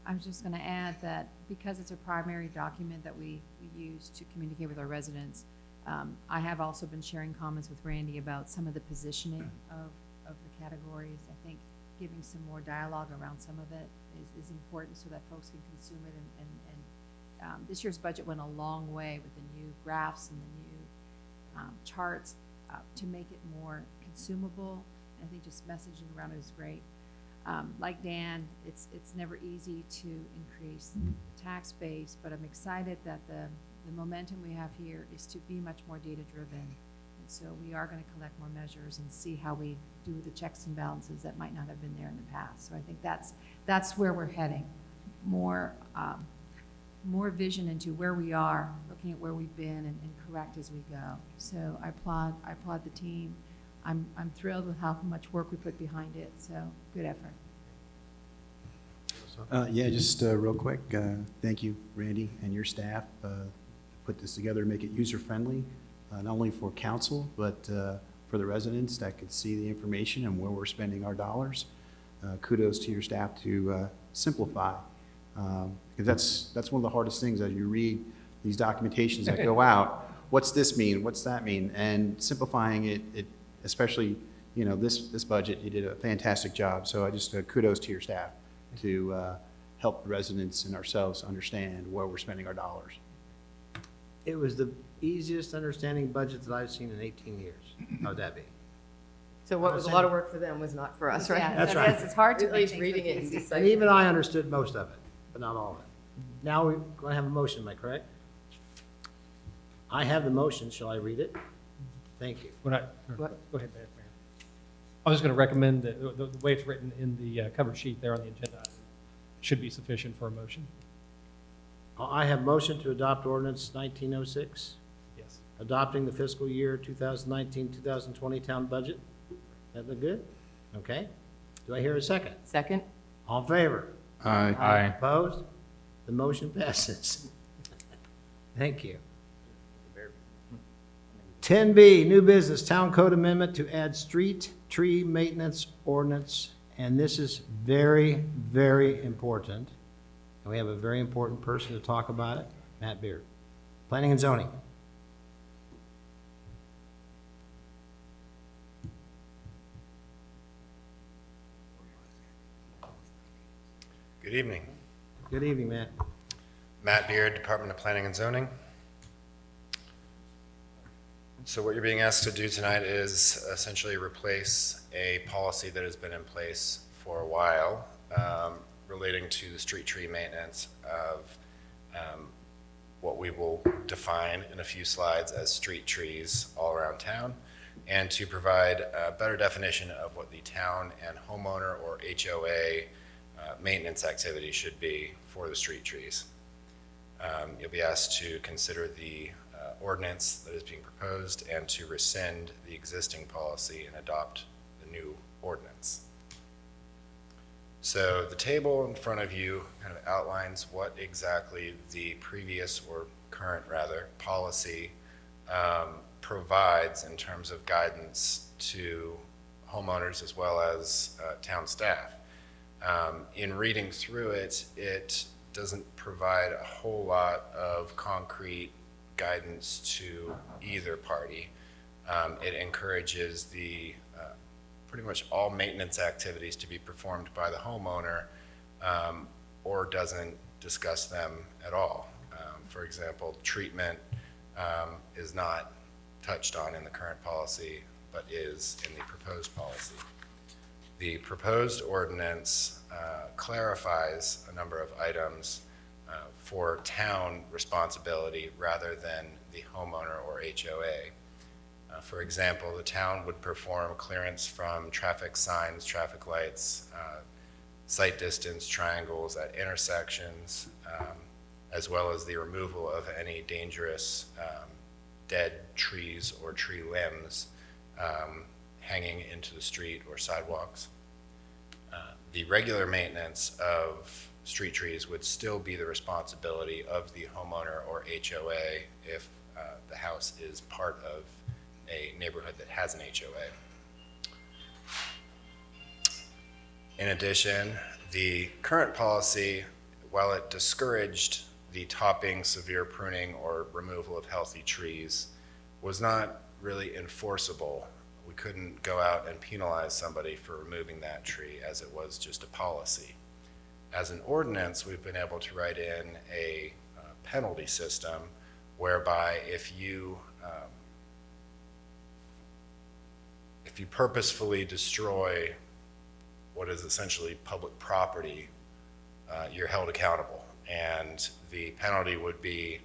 I was just going to add that because it's a primary document that we use to communicate with our residents, I have also been sharing comments with Randy about some of the positioning of the categories. I think giving some more dialogue around some of it is important so that folks can consume it. And this year's budget went a long way with the new graphs and the new charts to make it more consumable. I think just messaging around it is great. Like Dan, it's never easy to increase the tax base, but I'm excited that the momentum we have here is to be much more data driven. And So we are going to collect more measures and see how we do the checks and balances that might not have been there in the past. So I think that's where we're heading. More vision into where we are, looking at where we've been and correct as we go. So I applaud the team. I'm thrilled with how much work we put behind it, so good effort. Yeah, just real quick, thank you, Randy, and your staff. Put this together to make it user-friendly, not only for council, but for the residents that could see the information and where we're spending our dollars. Kudos to your staff to simplify, because that's one of the hardest things as you read these documentations that go out. What's this mean? What's that mean? And simplifying it especially, you know, this budget, you did a fantastic job. So I just kudos to your staff to help the residents and ourselves understand where we're spending our dollars. It was the easiest understanding budget that I've seen in 18 years. How would that be? So what was a lot of work for them was not for us, right? Yeah, That's I right. guess it's hard to At least make reading it and things easy. And deciphering. even I understood most of it, but not all of it. Now we're going to have a motion, am I correct? I have the motion. Shall I read it? Thank you. Go ahead, Mayor. I was going to recommend that the way it's written in the cover sheet there on the agenda should be sufficient for a motion. I have motion to adopt ordinance 1906, Yes. adopting the fiscal year 2019-2020 town budget. That look good? Okay. Do I hear a second? Second? All in favor? Aye. Opposed? The motion passes. Thank you. 10B, new business, town code amendment to add street tree maintenance ordinance. And this is very, very important. And we have a very important person to talk about it, Matt Beard. Planning and zoning. Good evening. Good evening, Matt. Matt Beard, Department of Planning and Zoning. So what you're being asked to do tonight is essentially replace a policy that has been in place for a while relating to the street tree maintenance of what we will define in a few slides as street trees all around town, and to provide a better definition of what the town and homeowner or HOA maintenance activity should be for the street trees. You'll be asked to consider the ordinance that is being proposed and to rescind the existing policy and adopt the new ordinance. So the table in front of you kind of outlines what exactly the previous, or current rather, policy provides in terms of guidance to homeowners as well as town staff. In reading through it, it doesn't provide a whole lot of concrete guidance to either party. It encourages the pretty much all maintenance activities to be performed by the homeowner, or doesn't discuss them at all. For example, treatment is not touched on in the current policy, but is in the proposed policy. The proposed ordinance clarifies a number of items for town responsibility rather than the homeowner or HOA. For example, the town would perform clearance from traffic signs, traffic lights, sight distance triangles at intersections, as well as the removal of any dangerous dead trees or tree limbs hanging into the street or sidewalks. The regular maintenance of street trees would still be the responsibility of the homeowner or HOA if the house is part of a neighborhood that has an HOA. In addition, the current policy, while it discouraged the topping, severe pruning, or removal of healthy trees, was not really enforceable. We couldn't go out and penalize somebody for removing that tree, as it was just a policy. As an ordinance, we've been able to write in a penalty system whereby if you purposefully destroy what is essentially public property, you're held accountable. And the penalty would be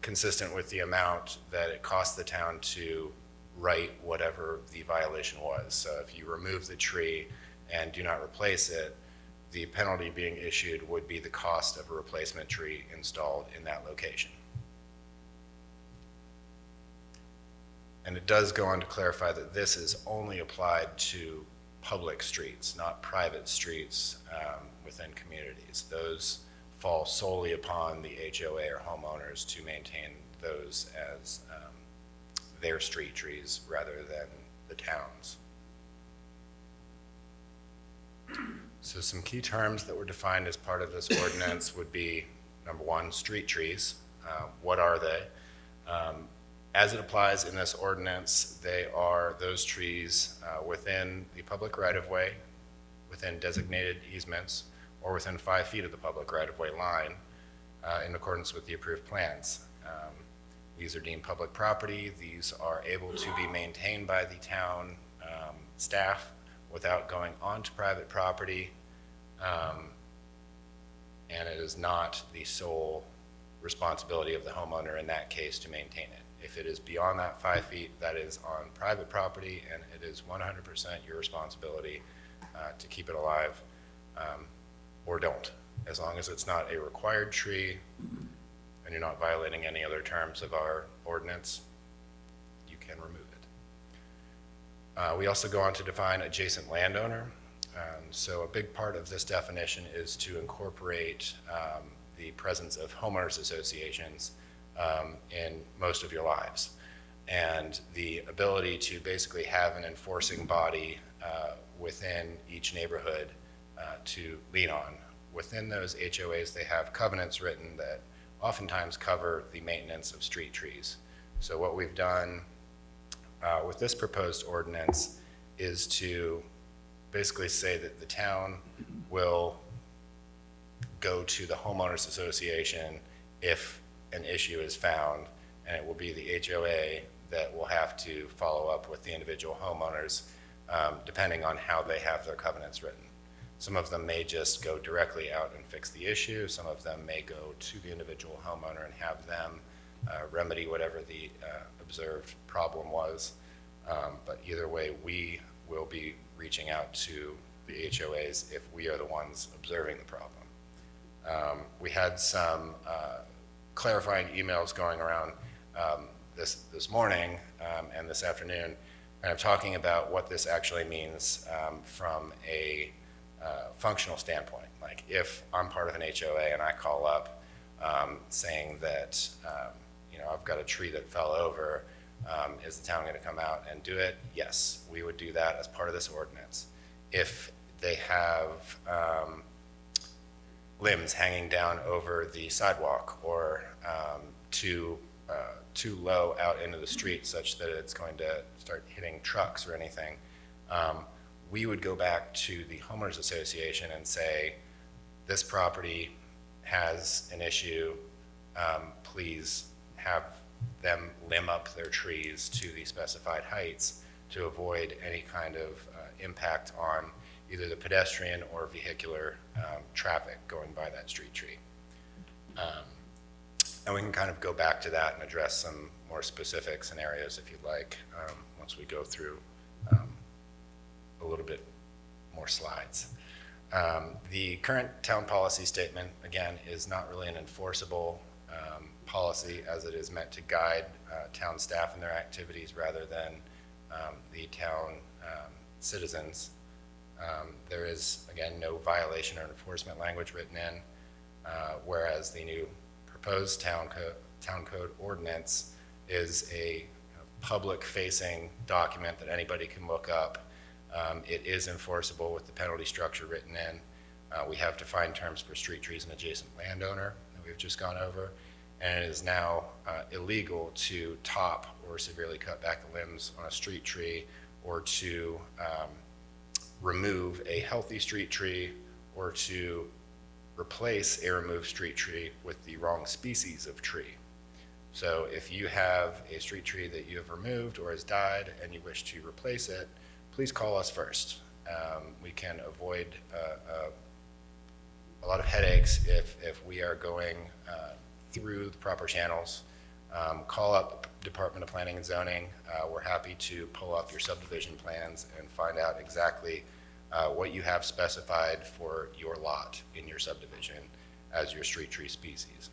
consistent with the amount that it costs the town to right whatever the violation was. So if you remove the tree and do not replace it, the penalty being issued would be the cost of a replacement tree installed in that location. And it does go on to clarify that this is only applied to public streets, not private streets within communities. Those fall solely upon the HOA or homeowners to maintain those as their street trees rather than the town's. So some key terms that were defined as part of this ordinance would be, number one, street trees. What are they? As it applies in this ordinance, they are those trees within the public right-of-way, within designated easements, or within 5 feet of the public right-of-way line in accordance with the approved plans. These are deemed public property. These are able to be maintained by the town staff without going onto private property, and it is not the sole responsibility of the homeowner in that case to maintain it. If it is beyond that 5 feet, that is on private property, and it is 100% your responsibility to keep it alive, or don't. As long as it's not a required tree and you're not violating any other terms of our ordinance, you can remove it. We also go on to define adjacent landowner. So a big part of this definition is to incorporate the presence of homeowners associations in most of your lives, and the ability to basically have an enforcing body within each neighborhood to lean on. Within those HOAs, they have covenants written that oftentimes cover the maintenance of street trees. So what we've done with this proposed ordinance is to basically say that the town will go to the homeowners association if an issue is found, and it will be the HOA that will have to follow up with the individual homeowners depending on how they have their covenants written. Some of them may just go directly out and fix the issue. Some of them may go to the individual homeowner and have them remedy whatever the observed problem was. But either way, we will be reaching out to the HOAs if we are the ones observing the problem. We had some clarifying emails going around this morning and this afternoon, kind of talking about what this actually means from a functional standpoint. Like if I'm part of an HOA and I call up saying that I've got a tree that fell over, is the town going to come out and do it? Yes, we would do that as part of this ordinance. If they have limbs hanging down over the sidewalk or too low out into the street such that it's going to start hitting trucks or anything, we would go back to the homeowners association and say, this property has an issue, please have them limb up their trees to the specified heights to avoid any kind of impact on either the pedestrian or vehicular traffic going by that street tree. And we can kind of go back to that and address some more specific scenarios if you'd like, once we go through a little bit more slides. The current town policy statement, again, is not really an enforceable policy, as it is meant to guide town staff in their activities rather than the town citizens. There is, again, no violation or enforcement language written in, whereas the new proposed town code ordinance is a public-facing document that anybody can look up. It is enforceable with the penalty structure written in. We have defined terms for street trees and adjacent landowner that we've just gone over, and it is now illegal to top or severely cut back the limbs on a street tree, or to remove a healthy street tree, or to replace a removed street tree with the wrong species of tree. So if you have a street tree that you have removed or has died and you wish to replace it, please call us first. We can avoid a lot of headaches if we are going through the proper channels call up the Department of Planning and Zoning. We're happy to pull up your subdivision plans and find out exactly what you have specified for your lot in your subdivision as your street tree species.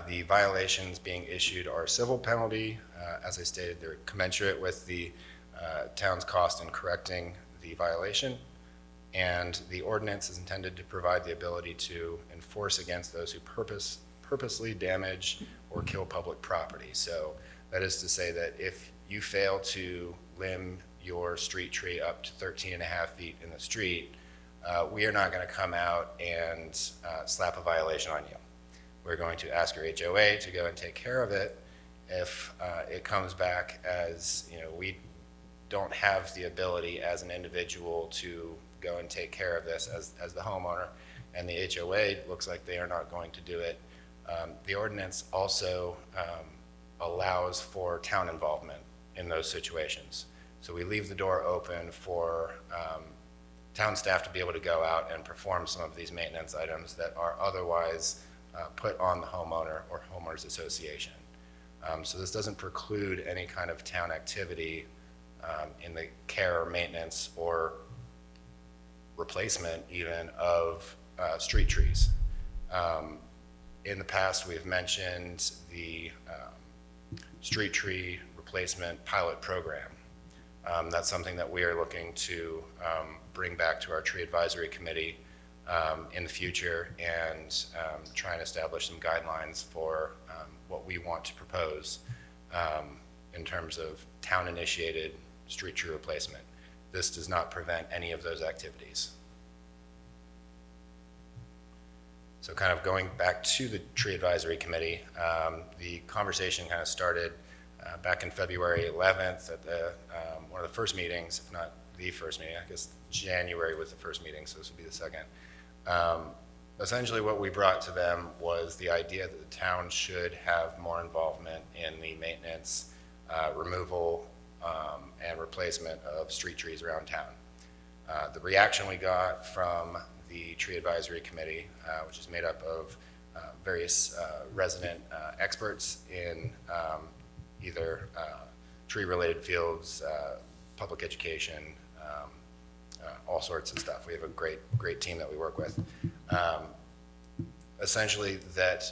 The violations being issued are civil penalty. As I stated, they're commensurate with the town's cost in correcting the violation, and the ordinance is intended to provide the ability to enforce against those who purposely damage or kill public property. So that is to say that if you fail to limb your street tree up to 13.5 feet in the street, we are not going to come out and slap a violation on you. We're going to ask your HOA to go and take care of it. If it comes back as, we don't have the ability as an individual to go and take care of this as the homeowner, and the HOA looks like they are not going to do it, the ordinance also allows for town involvement in those situations. So we leave the door open for town staff to be able to go out and perform some of these maintenance items that are otherwise put on the homeowner or homeowners association. So this doesn't preclude any kind of town activity in the care or maintenance or replacement even of street trees. In the past, we've mentioned the street tree replacement pilot program. That's something that we are looking to bring back to our tree advisory committee in the future and try and establish some guidelines for what we want to propose in terms of town-initiated street tree replacement. This does not prevent any of those activities. So kind of going back to the tree advisory committee, the conversation kind of started back in February 11th at the, one of the first meetings, if not the first meeting. I guess January was the first meeting, so this will be the second. Essentially what we brought to them was the idea that the town should have more involvement in the maintenance, removal, and replacement of street trees around town. The reaction we got from the tree advisory committee, which is made up of various resident experts in either tree-related fields, public education, all sorts of stuff. We have a great team that we work with. Essentially that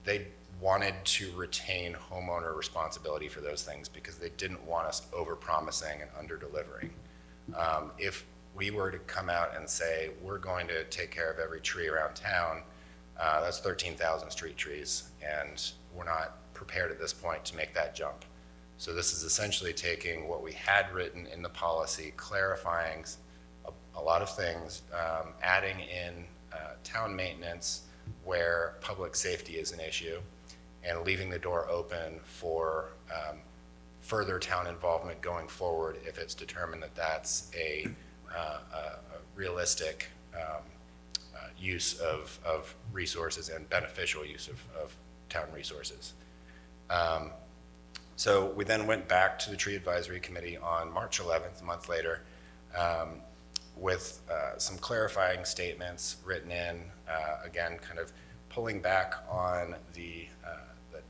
they wanted to retain homeowner responsibility for those things because they didn't want us over-promising and under-delivering. If we were to come out and say, we're going to take care of every tree around town, that's 13,000 street trees, and we're not prepared at this point to make that jump. So this is essentially taking what we had written in the policy, clarifying a lot of things, adding in town maintenance where public safety is an issue, and leaving the door open for further town involvement going forward if it's determined that that's a realistic use of resources and beneficial use of town resources. So we then went back to the tree advisory committee on March 11th, a month later, with some clarifying statements written in, again, kind of pulling back on the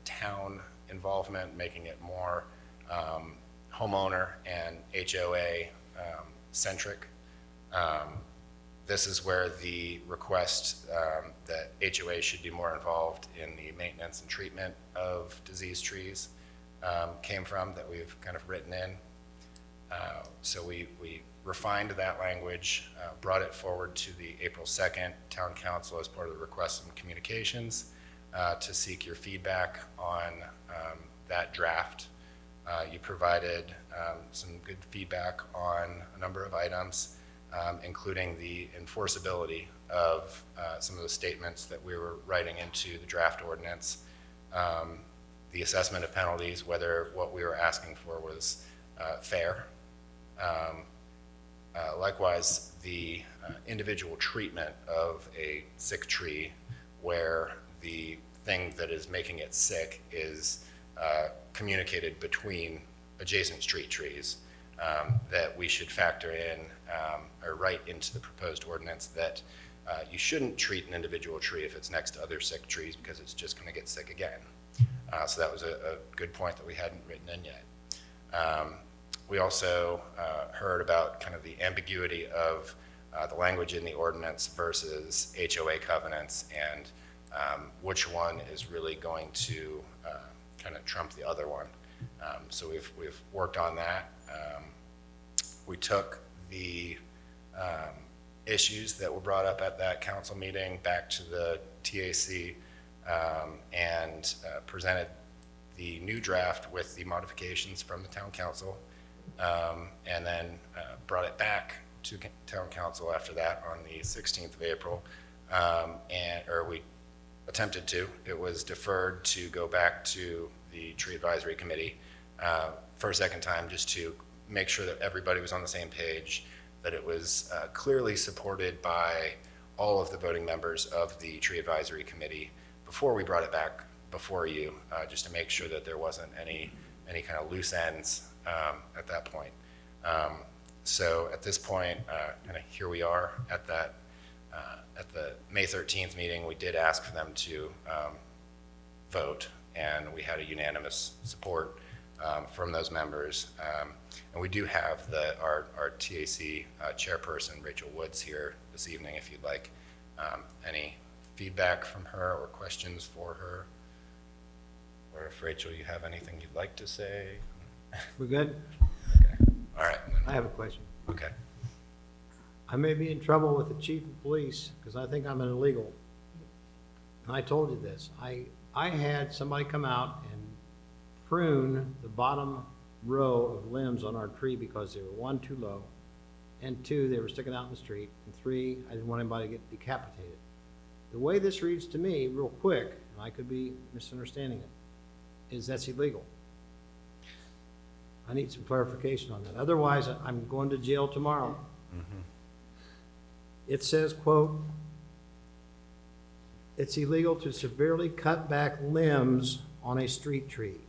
town involvement, making it more homeowner and HOA centric. This is where the request that HOA should be more involved in the maintenance and treatment of diseased trees came from, that we've kind of written in. So we refined that language, brought it forward to the April 2nd Town Council as part of the requests and communications to seek your feedback on that draft. You provided some good feedback on a number of items, including the enforceability of some of the statements that we were writing into the draft ordinance, the assessment of penalties, whether what we were asking for was fair. Likewise, the individual treatment of a sick tree where the thing that is making it sick is communicated between adjacent street trees, that we should factor in or write into the proposed ordinance that you shouldn't treat an individual tree if it's next to other sick trees because it's just going to get sick again. So that was a good point that we hadn't written in yet. We also heard about kind of the ambiguity of the language in the ordinance versus HOA covenants and which one is really going to kind of trump the other one. So we've worked on that. We took the issues that were brought up at that council meeting back to the TAC and presented the new draft with the modifications from the town council, and then brought it back to town council after that on the 16th of April, or we attempted to. It was deferred to go back to the tree advisory committee for a second time, just to make sure that everybody was on the same page, that it was clearly supported by all of the voting members of the tree advisory committee before we brought it back before you, just to make sure that there wasn't any kind of loose ends at that point. So at this point, kind of here we are at that at the May 13th meeting. We did ask for them to vote, and we had a unanimous support from those members. And we do have our TAC chairperson, Rachel Woods, here this evening if you'd like any feedback from her or questions for her. Or if, Rachel, you have anything you'd like to say. We're good? Okay. All right. I have a question. Okay. I may be in trouble with the chief of police because I think I'm an illegal. And I told you this. I had somebody come out and prune the bottom row of limbs on our tree because they were, one, too low, and two, they were sticking out in the street, and three, I didn't want anybody to get decapitated. The way this reads to me, real quick, and I could be misunderstanding it, is that's illegal. I need some clarification on that. Otherwise, I'm going to jail tomorrow. Mm-hmm. It says, quote, it's illegal to severely cut back limbs on a street tree.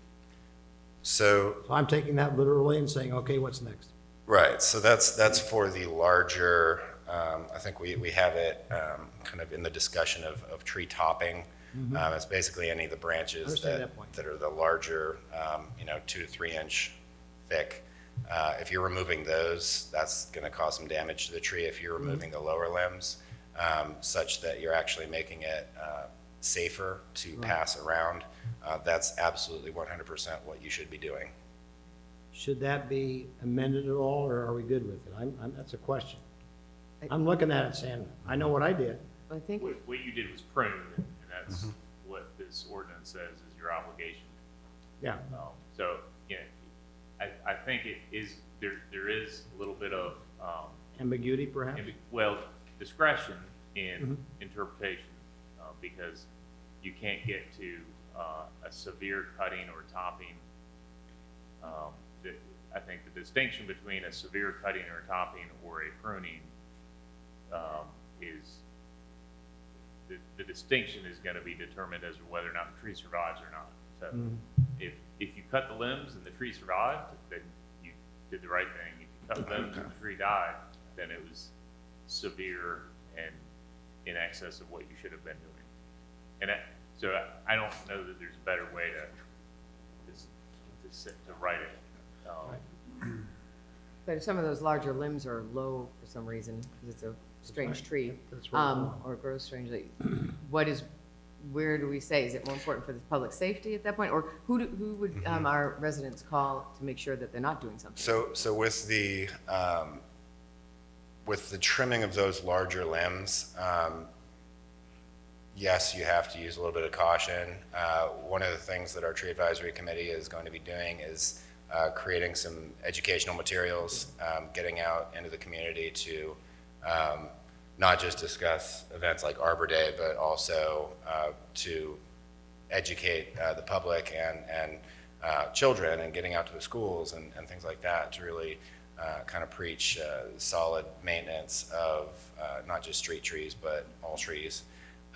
So I'm taking that literally and saying, okay, what's next? right, so that's for the larger, I think we have it kind of in the discussion of tree topping. It's basically any of the branches Understand that point. that are the larger, 2 to 3 inch thick. If you're removing those, that's going to cause some damage to the tree. If you're removing the lower limbs, such that you're actually making it safer to pass around, that's absolutely 100% what you should be doing. Should that be amended at all, or are we good with it? That's a question. I'm looking at it saying, I know what I did. I think, What you did was prune, and that's what this ordinance says is your obligation. Yeah. So, I think it is, there is a little bit of, Ambiguity, perhaps? discretion in interpretation, because you can't get to a severe cutting or topping. I think the distinction between a severe cutting or topping or a pruning is the distinction is going to be determined as to whether or not the tree survives or not. So if you cut the limbs and the tree survived, then you did the right thing. If you cut the limbs and the tree died, then it was severe and in excess of what you should have been doing. And so I don't know that there's a better way to write it. but if some of those larger limbs are low for some reason, because it's a strange tree, That's right. or grows strangely, where do we say? Is it more important for the public safety at that point? Or who would our residents call to make sure that they're not doing something? So with the trimming of those larger limbs, yes, you have to use a little bit of caution. One of the things that our tree advisory committee is going to be doing is creating some educational materials, getting out into the community to not just discuss events like Arbor Day, but also to educate the public and children, and getting out to the schools and things like that to really kind of preach solid maintenance of not just street trees, but all trees.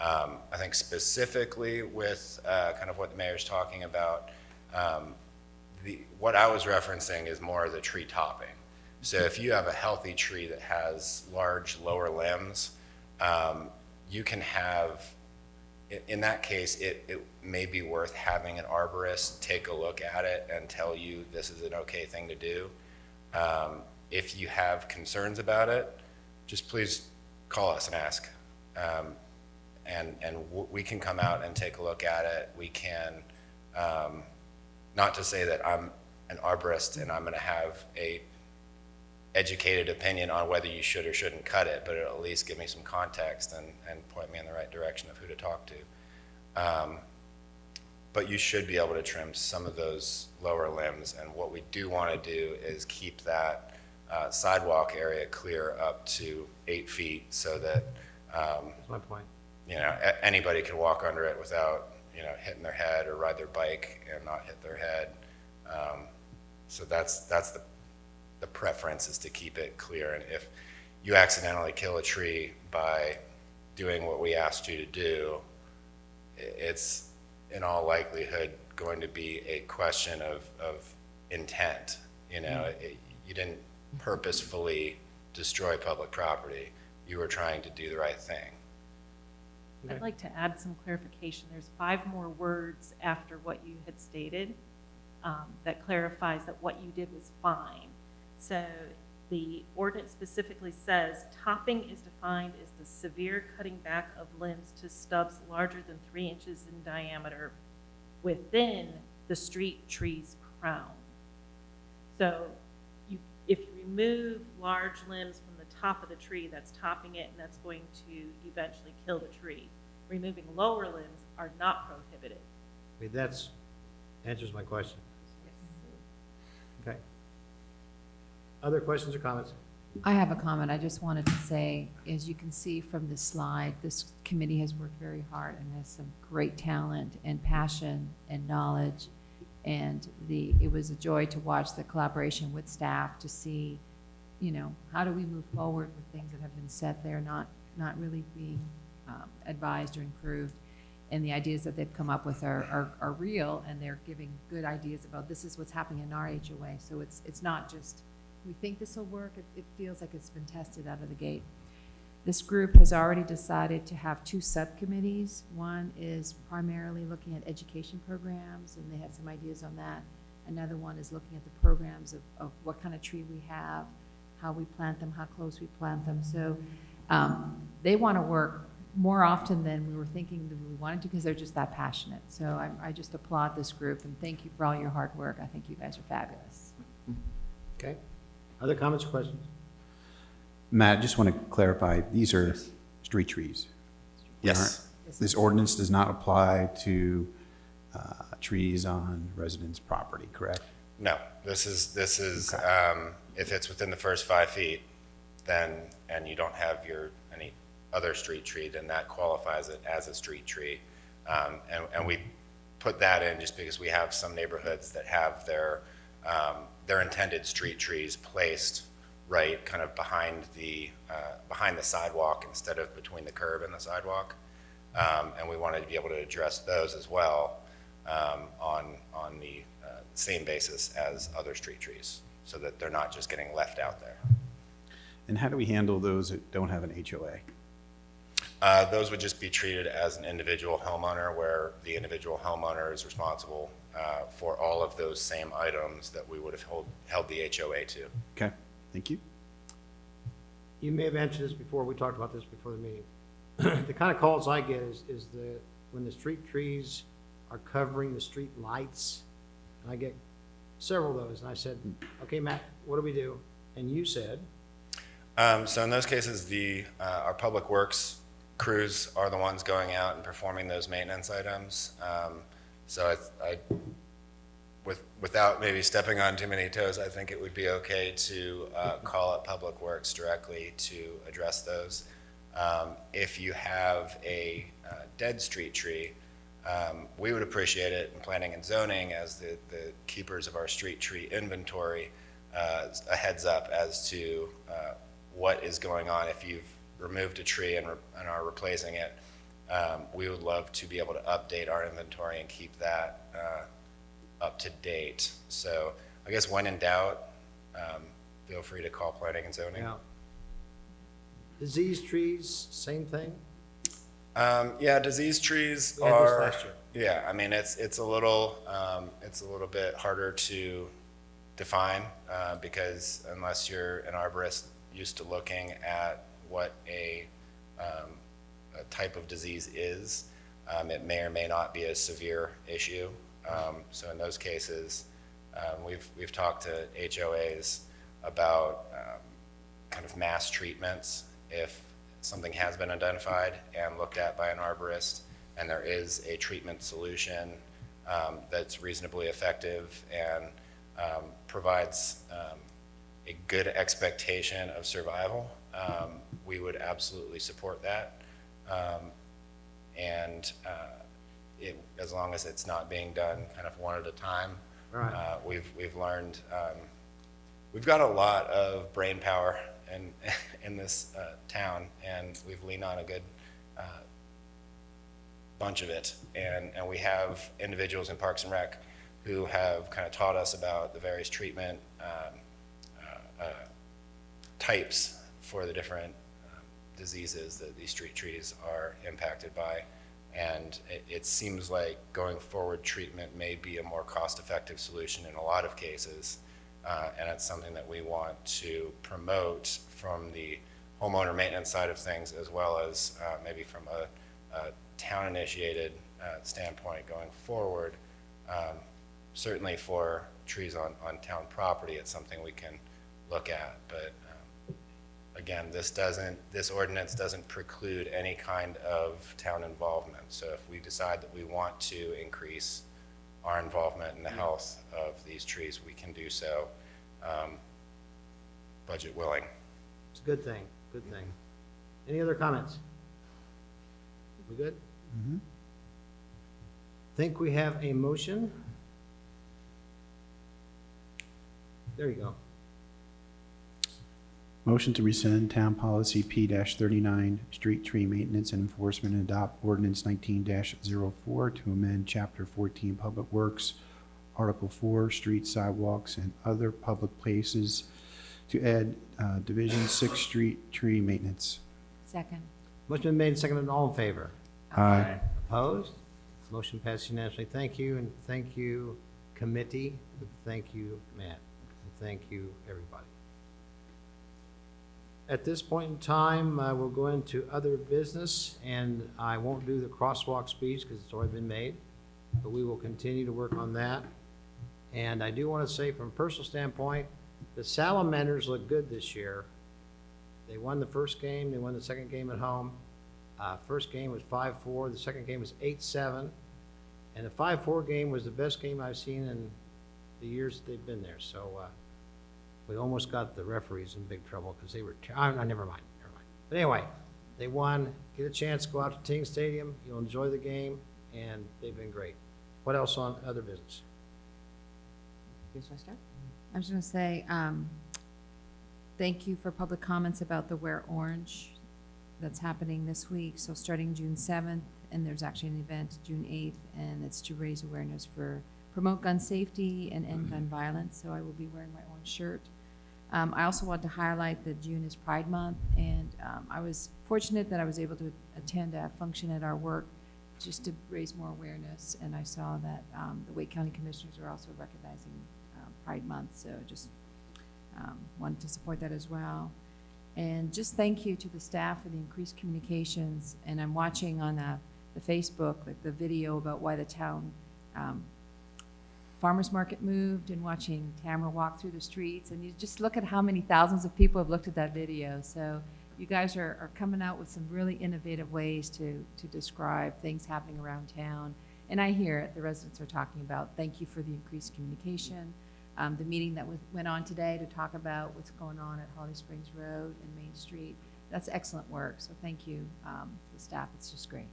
I think specifically with kind of what the mayor's talking about, what I was referencing is more the tree topping. So if you have a healthy tree that has large lower limbs, you can have, in that case, it may be worth having an arborist take a look at it and tell you this is an okay thing to do. If you have concerns about it, just please call us and ask. We can come out and take a look at it. We can, not to say that I'm an arborist and I'm going to have a educated opinion on whether you should or shouldn't cut it, but it'll at least give me some context and point me in the right direction of who to talk to. But you should be able to trim some of those lower limbs, and what we do want to do is keep that sidewalk area clear up to 8 feet so that That's my point. anybody can walk under it without hitting their head or ride their bike and not hit their head. So that's the preference, is to keep it clear. And if you accidentally kill a tree by doing what we asked you to do, it's in all likelihood going to be a question of intent. You didn't purposefully destroy public property. You were trying to do the right thing. I'd like to add some clarification. There's 5 more words after what you had stated that clarifies that what you did was fine. So the ordinance specifically says topping is defined as the severe cutting back of limbs to stubs larger than 3 inches in diameter within the street tree's crown. So if you remove large limbs from the top of the tree, that's topping it, and that's going to eventually kill the tree. Removing lower limbs are not prohibited. That's answers my question. Okay. Other questions or comments? I have a comment. I just wanted to say, as you can see from this slide, this committee has worked very hard and has some great talent and passion and knowledge. And it was a joy to watch the collaboration with staff to see, how do we move forward with things that have been set there, not really being advised or improved. And the ideas that they've come up with are real, and they're giving good ideas about this is what's happening in our HOA. So it's not just, we think this will work. It feels like it's been tested out of the gate. This group has already decided to have 2 subcommittees. One is primarily looking at education programs, and they had some ideas on that. Another one is looking at the programs of what kind of tree we have, how we plant them, how close we plant them. So they want to work more often than we were thinking that we wanted to, because they're just that passionate. So I just applaud this group, and thank you for all your hard work. I think you guys are fabulous. Okay. Other comments or questions? Matt, just want to clarify, these are street trees. Yes. This ordinance does not apply to trees on residents' property, correct? No, this is Okay. If it's within the first 5 feet, then, and you don't have any other street tree, then that qualifies it as a street tree. And we put that in just because we have some neighborhoods that have their intended street trees placed right kind of behind the sidewalk instead of between the curb and the sidewalk. And we wanted to be able to address those as well on the same basis as other street trees, so that they're not just getting left out there. And how do we handle those that don't have an HOA? Those would just be treated as an individual homeowner, where the individual homeowner is responsible for all of those same items that we would have held the HOA to. Okay, thank you. You may have answered this before. We talked about this before the meeting. The kind of calls I get is when the street trees are covering the street lights, and I get several of those, and I said, okay, Matt, what do we do? And you said? So in those cases, our public works crews are the ones going out and performing those maintenance items. So without maybe stepping on too many toes, I think it would be okay to call up Public Works directly to address those. If you have a dead street tree, we would appreciate it in planning and zoning, as the keepers of our street tree inventory, a heads up as to what is going on. If you've removed a tree and are replacing it, we would love to be able to update our inventory and keep that up to date. So I guess when in doubt, feel free to call planning and zoning. Yeah. Disease trees, same thing? Yeah, disease trees We had this are, last year. yeah, I mean, it's a little bit harder to define, because unless you're an arborist used to looking at what a type of disease is, it may or may not be a severe issue. So in those cases, we've talked to HOAs about kind of mass treatments if something has been identified and looked at by an arborist, and there is a treatment solution that's reasonably effective and provides a good expectation of survival, we would absolutely support that. As long as it's not being done kind of one at a time. Right. We've learned, we've got a lot of brain power in this town, and we've leaned on a good bunch of it. And we have individuals in Parks and Rec who have kind of taught us about the various treatment types for the different diseases that these street trees are impacted by. And it seems like going forward, treatment may be a more cost-effective solution in a lot of cases. And it's something that we want to promote from the homeowner maintenance side of things, as well as maybe from a town-initiated standpoint going forward. Certainly for trees on town property, it's something we can look at. But again, this ordinance doesn't preclude any kind of town involvement. So if we decide that we want to increase our involvement in the health of these trees, we can do so, budget willing. It's a good thing, good thing. Any other comments? We good? Mhm. Think we have a motion? There you go. Motion to rescind Town Policy P-39, Street Tree Maintenance and Enforcement, and adopt Ordinance 19-04 to amend Chapter 14 Public Works, Article 4, Street Sidewalks and Other Public Places, to add Division 6 Street Tree Maintenance. Second. Motion been made and seconded. All in favor? Aye. Opposed? Motion passed unanimously. Thank you, and thank you, committee. Thank you, Matt. And thank you, everybody. At this point in time, we'll go into other business, and I won't do the crosswalk speech because it's already been made, but we will continue to work on that. And I do want to say, from a personal standpoint, the Salamanders look good this year. They won the first game, they won the second game at home. First game was 5-4, the second game was 8-7, and the 5-4 game was the best game I've seen in the years that they've been there. So we almost got the referees in big trouble because they were, never mind. But anyway, they won. Get a chance, go out to Ting Stadium, you'll enjoy the game, and they've been great. What else on other business? Here's my start. I was gonna say, thank you for public comments about the Wear Orange that's happening this week. So starting June 7th, and there's actually an event June 8th, and it's to raise awareness for promote gun safety and end gun violence. So I will be wearing my orange shirt. I also want to highlight that June is Pride Month, and I was fortunate that I was able to attend a function at our work just to raise more awareness. And I saw that the Wake County Commissioners are also recognizing Pride Month, so just wanted to support that as well. And just thank you to the staff for the increased communications. And I'm watching on the Facebook, like the video about why the town farmers market moved, and watching Tamara walk through the streets. And you just look at how many thousands of people have looked at that video. So you guys are coming out with some really innovative ways to describe things happening around town. And I hear it, the residents are talking about, thank you for the increased communication. The meeting that went on today to talk about what's going on at Holly Springs Road and Main Street. That's excellent work, so thank you, the staff, it's just great.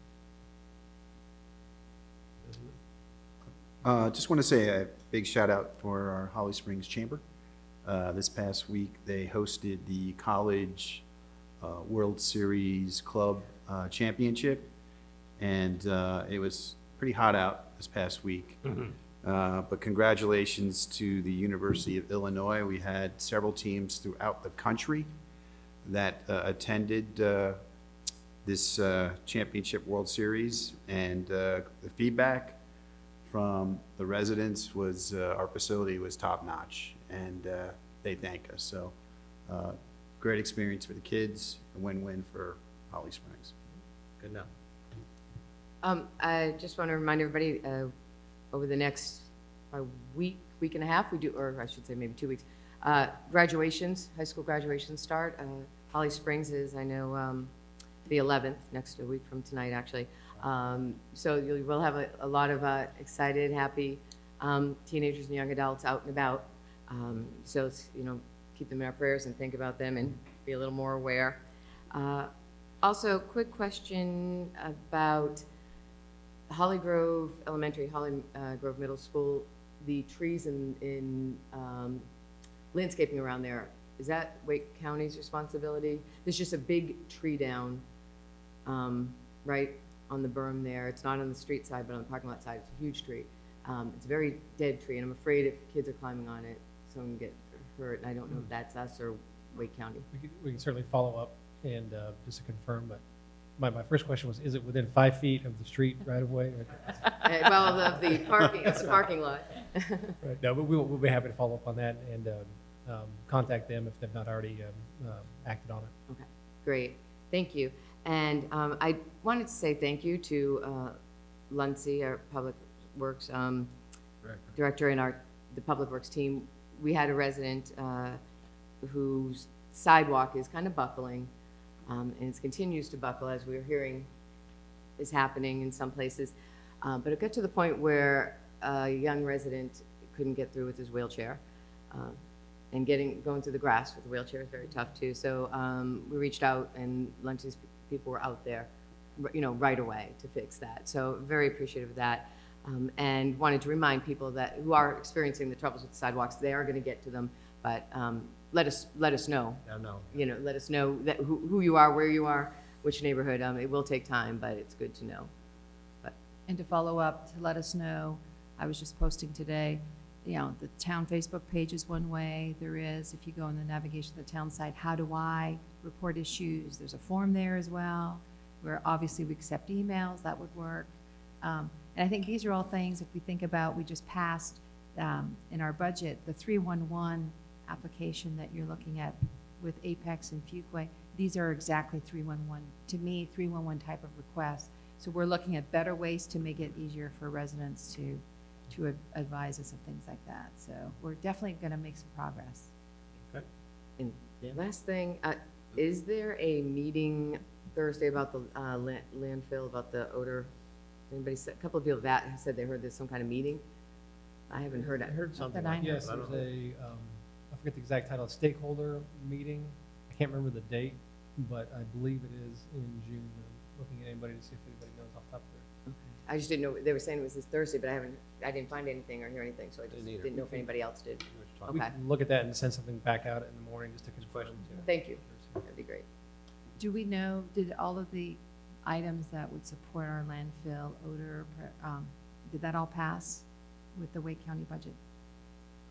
Just want to say a big shout out for our Holly Springs Chamber. This past week, they hosted the College World Series Club Championship, and it was pretty hot out this past week. But congratulations to the University of Illinois. We had several teams throughout the country that attended this Championship World Series, and the feedback from the residents was our facility was top-notch, and they thank us. So great experience for the kids, a win-win for Holly Springs. Good enough. I just want to remind everybody, over the next week and a half, we do, or I should say maybe 2 weeks, graduations, high school graduations start. Holly Springs is, I know, the 11th, next week from tonight, actually. So you will have a lot of excited, happy teenagers and young adults out and about. So it's, keep them in our prayers and think about them and be a little more aware. Also, quick question about Holly Grove Elementary, Holly Grove Middle School, the trees in landscaping around there. Is that Wake County's responsibility? There's just a big tree down right on the berm there. It's not on the street side, but on the parking lot side. It's a huge tree. It's a very dead tree, and I'm afraid if kids are climbing on it, someone can get hurt. And I don't know if that's us or Wake County. We can certainly follow up and just to confirm, but my first question was, is it within 5 feet of the street right of way? Well, the parking, it's a parking lot. Right. No, but we'll be happy to follow up on that and contact them if they've not already acted on it. Okay, great. Thank you. And I wanted to say thank you to Luncey, our Public Works Director, and the Public Works team. We had a resident whose sidewalk is kind of buckling, and it continues to buckle, as we're hearing is happening in some places. But it got to the point where a young resident couldn't get through with his wheelchair. And going through the grass with the wheelchair is very tough too. So we reached out, and Luncey's people were out there, right away to fix that. So very appreciative of that. And wanted to remind people that who are experiencing the troubles with the sidewalks, they are going to get to them. But let us know. Let us know that who you are, where you are, which neighborhood. It will take time, but it's good to know. And to follow up, to let us know, I was just posting today, the town Facebook page is one way. There is, if you go in the navigation of the town site, how do I report issues? There's a form there as well, where obviously we accept emails, that would work. And I think these are all things, if we think about, we just passed in our budget, the 311 application that you're looking at with Apex and Fuquay, these are exactly 311, to me, 311 type of requests. So we're looking at better ways to make it easier for residents to advise us of things like that. So we're definitely going to make some progress. Okay. And last thing, is there a meeting Thursday about the landfill, about the odor? Anybody said, a couple of people that said they heard there's some kind of meeting. I haven't heard it. I heard something That I like know. Yes, that. there's I forget the exact title, stakeholder meeting. I can't remember the date, but I believe it is in June. I'm looking at anybody to see if anybody knows off the top of their. I just didn't know, they were saying it was this Thursday, but I didn't find anything or hear anything, so I just Didn't either. didn't know if anybody else did. We Okay, can look at that and send something back out in the morning just to confirm. thank you. That'd be great. Do we know, did all of the items that would support our landfill odor, did that all pass with the Wake County budget?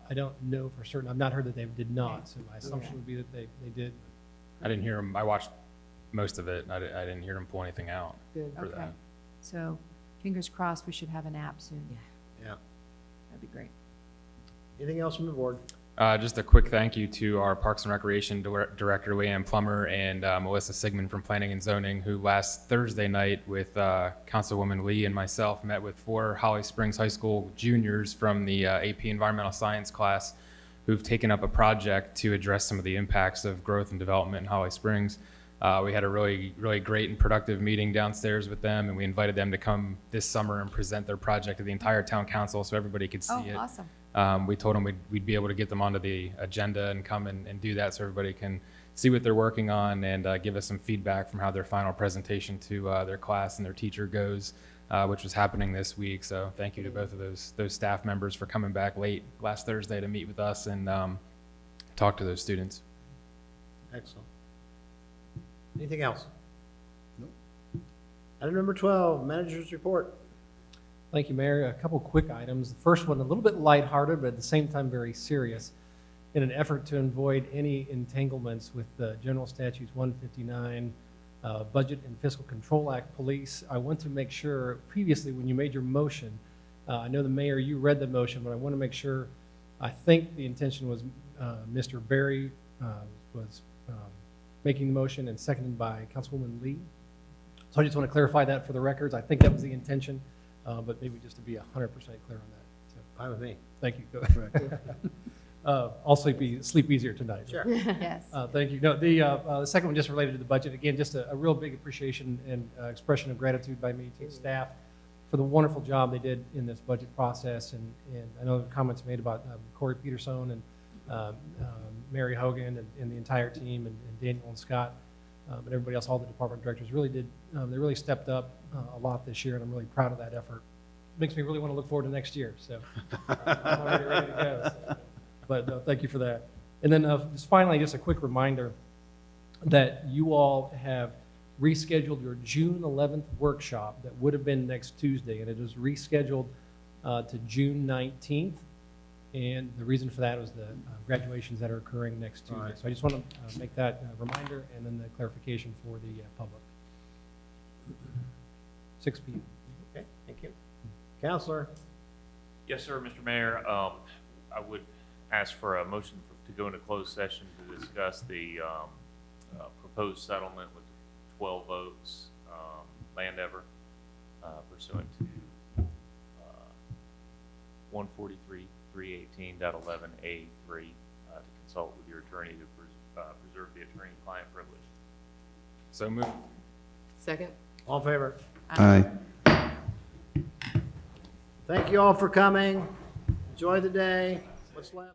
I don't know for certain. I've not heard that they did not, so my assumption would be that they did. I didn't hear them. I watched most of it. I didn't hear them pull anything out Good. for Okay. that. So fingers crossed, we should have an app soon. Yeah. That'd be great. Anything else from the board? Just a quick thank you to our Parks and Recreation Director, Leanne Plummer, and Melissa Sigmund from Planning and Zoning, who last Thursday night with Councilwoman Lee and myself met with 4 Holly Springs High School juniors from the AP Environmental Science class who've taken up a project to address some of the impacts of growth and development in Holly Springs. We had a really, really great and productive meeting downstairs with them, and we invited them to come this summer and present their project to the entire town council so everybody could see it. Awesome. We told them we'd be able to get them onto the agenda and come and do that so everybody can see what they're working on and give us some feedback from how their final presentation to their class and their teacher goes, which was happening this week. So thank you to both of those staff members for coming back late last Thursday to meet with us and talk to those students. Excellent. Anything else? Nope. Item number 12, manager's report. Thank you, Mayor. A couple quick items. The first one, a little bit lighthearted, but at the same time very serious. in an effort to avoid any entanglements with the General Statutes 159, Budget and Fiscal Control Act, Police, I want to make sure, previously when you made your motion, I know the mayor, you read the motion, but I want to make sure, I think the intention was Mr. Berry was making the motion and seconded by Councilwoman Lee. So I just want to clarify that for the records. I think that was the intention, but maybe just to be 100% clear on that. So, Fine with me. thank you. I'll sleep easier tonight. Sure. Yes. Thank you. No, the second one just related to the budget. Again, just a real big appreciation and expression of gratitude by me to the staff for the wonderful job they did in this budget process. And I know the comments made about Corey Peterson and Mary Hogan and the entire team and Daniel and Scott and everybody else, all the department directors really did, they really stepped up a lot this year, and I'm really proud of that effort. Makes me really want to look forward to next year. So I'm already ready to go. So. But thank you for that. And then just finally, just a quick reminder that you all have rescheduled your June 11th workshop that would have been next Tuesday, and it is rescheduled to June 19th. And the reason for that was the graduations that are occurring next Tuesday. Right. So I just want to make that reminder and then the clarification for the public. 6 p.m. Okay, thank you. Counselor? Yes, sir, Mr. Mayor. I would ask for a motion to go into closed session to discuss the proposed settlement with 12 Oaks Land Ever pursuant to 143.318.11A3 to consult with your attorney to preserve the attorney-client privilege. So moved. Second? All in favor? Aye. Thank you all for coming. Enjoy the day. What's left?